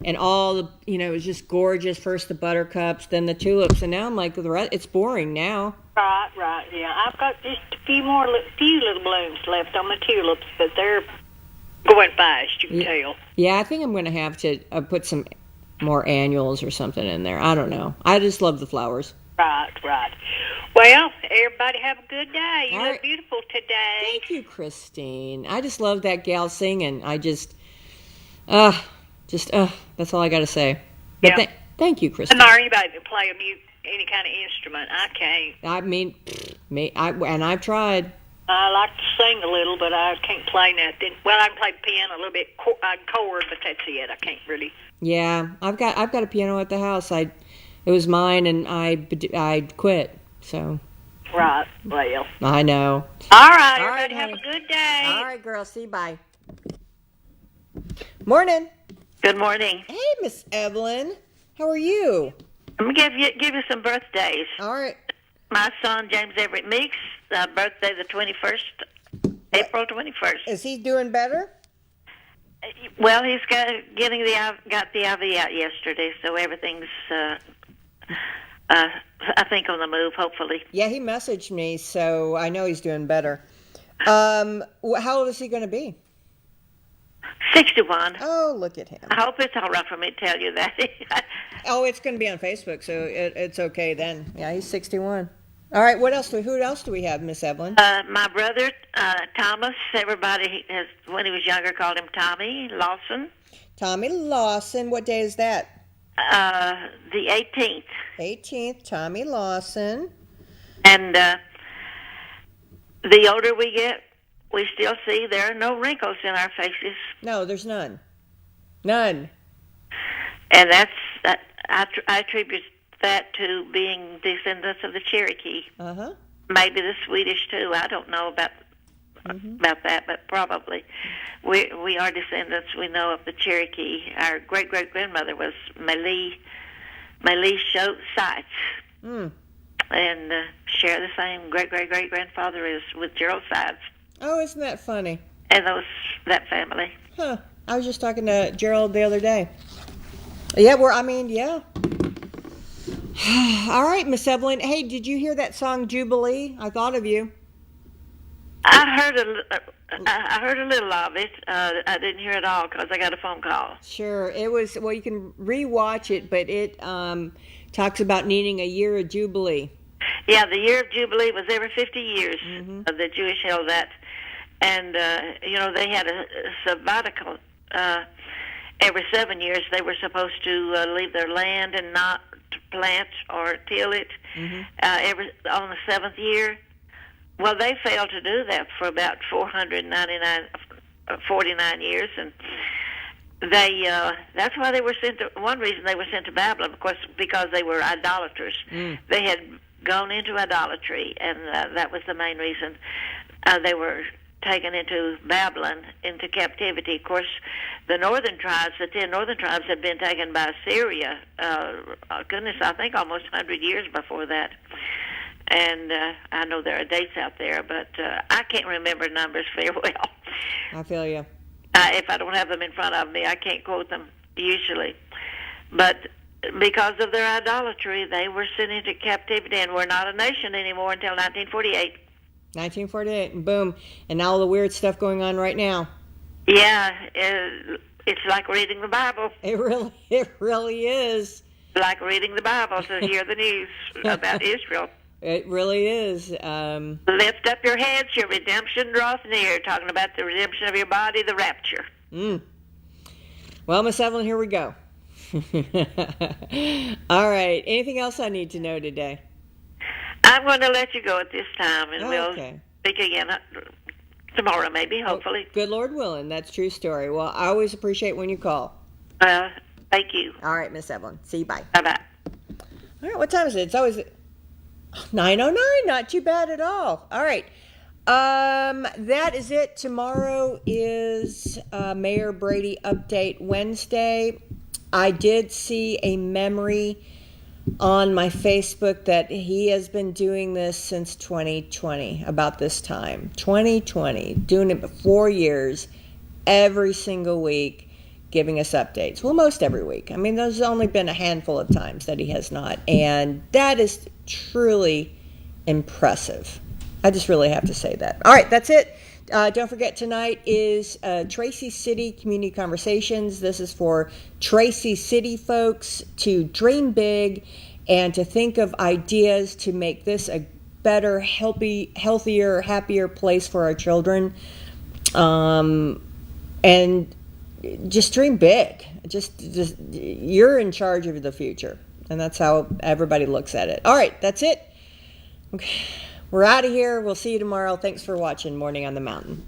and all the, it was just gorgeous. First the buttercups, then the tulips, and now I'm like, it's boring now. Right, yeah. I've got just a few little blooms left on my tulips, but they're going fast, you can tell. Yeah, I think I'm going to have to put some more annuals or something in there. I don't know. I just love the flowers. Right. Well, everybody have a good day. You All look right. beautiful today. Thank you, Christine. I just love that gal singing. I just, that's all I got to say. But Yeah. thank you, Christine. I'm not anybody to play any kind of instrument. I can't. I mean, and I've tried. I like to sing a little, but I can't play nothing. Well, I can play piano a little bit, chord, but that's it. I can't really. Yeah, I've got a piano at the house. It was mine, and I quit. So. Right. Well. I know. All right. Everybody have a good day. All right, girl. See you. Bye. Morning. Good morning. Hey, Miss Evelyn. How are you? I'm gonna give you some birthdays. All right. My son, James Everett Meeks, birthday the 21st, April 21st. Is he doing better? Well, he's got the IV out yesterday, so everything's, I think, on the move, hopefully. Yeah, he messaged me, so I know he's doing better. How old is he going to be? 61. Oh, look at him. I hope it's all right for me to tell you that. Oh, it's going to be on Facebook, so it's okay then. Yeah, he's 61. All right, who else do we have, Miss Evelyn? My brother, Thomas, everybody has, when he was younger, called him Tommy Lawson. Tommy Lawson. What day is that? The 18th. 18th, Tommy Lawson. And the older we get, we still see there are no wrinkles in our faces. No, there's none. None. And that's, I attribute that to being descendants of the Cherokee. Uh-huh. Maybe the Swedish too. I don't know about that, but probably. We are descendants, we know, of the Cherokee. Our great-great-grandmother was Melee Sites. Mm. And share the same great-great-great-grandfather as with Gerald Sides. Oh, isn't that funny? And that family. Huh. I was just talking to Gerald the other day. Yeah, yeah. All right, Miss Evelyn. Hey, did you hear that song Jubilee? I thought of you. I heard a little of it. I didn't hear it all because I got a phone call. Sure. It was, well, you can rewatch it, but it talks about needing a year of Jubilee. Yeah, the year of Jubilee was every 50 years. The Jewish held that. And, they had a sabbatical. Every 7 years they were supposed to leave their land and not plant or till it on the seventh year. Well, they failed to do that for about 49 years, and that's why they were sent to, one reason they were sent to Babylon, of course, because they were idolaters. They had gone into idolatry, and that was the main reason they were taken into Babylon, into captivity. Of course, the northern tribes, the 10 northern tribes, had been taken by Syria, goodness, I think almost 100 years before that. And I know there are dates out there, but I can't remember numbers very well. I feel you. If I don't have them in front of me, I can't quote them usually. But because of their idolatry, they were sent into captivity and were not a nation anymore until 1948. 1948, and boom. And now all the weird stuff going on right now. Yeah, it's like reading the Bible. It really is. Like reading the Bible to hear the news about Israel. It really is. Lift up your heads, your redemption draweth near. Talking about the redemption of your body, the rapture. Well, Miss Evelyn, here we go. All right. Anything else I need to know today? I'm going to let you go at this time, and we'll speak again tomorrow, maybe, hopefully. Good Lord willing. That's a true story. Well, I always appreciate when you call. Thank you. All right, Miss Evelyn. See you. Bye. Bye-bye. All right, what time is it? It's always 9:09. Not too bad at all. All right. That is it. Tomorrow is Mayor Brady Update Wednesday. I did see a memory on my Facebook that he has been doing this since 2020, about this time. 2020, doing it for 4 years, every single week, giving us updates. Well, most every week. I mean, there's only been a handful of times that he has not, and that is truly impressive. I just really have to say that. All right, that's it. Don't forget, tonight is Tracy City Community Conversations. This is for Tracy City folks to dream big and to think of ideas to make this a better, healthier, happier place for our children. And just dream big. Just you're in charge of the future. And that's how everybody looks at it. All right, that's it. Okay. We're out of here. We'll see you tomorrow. Thanks for watching Morning on the Mountain.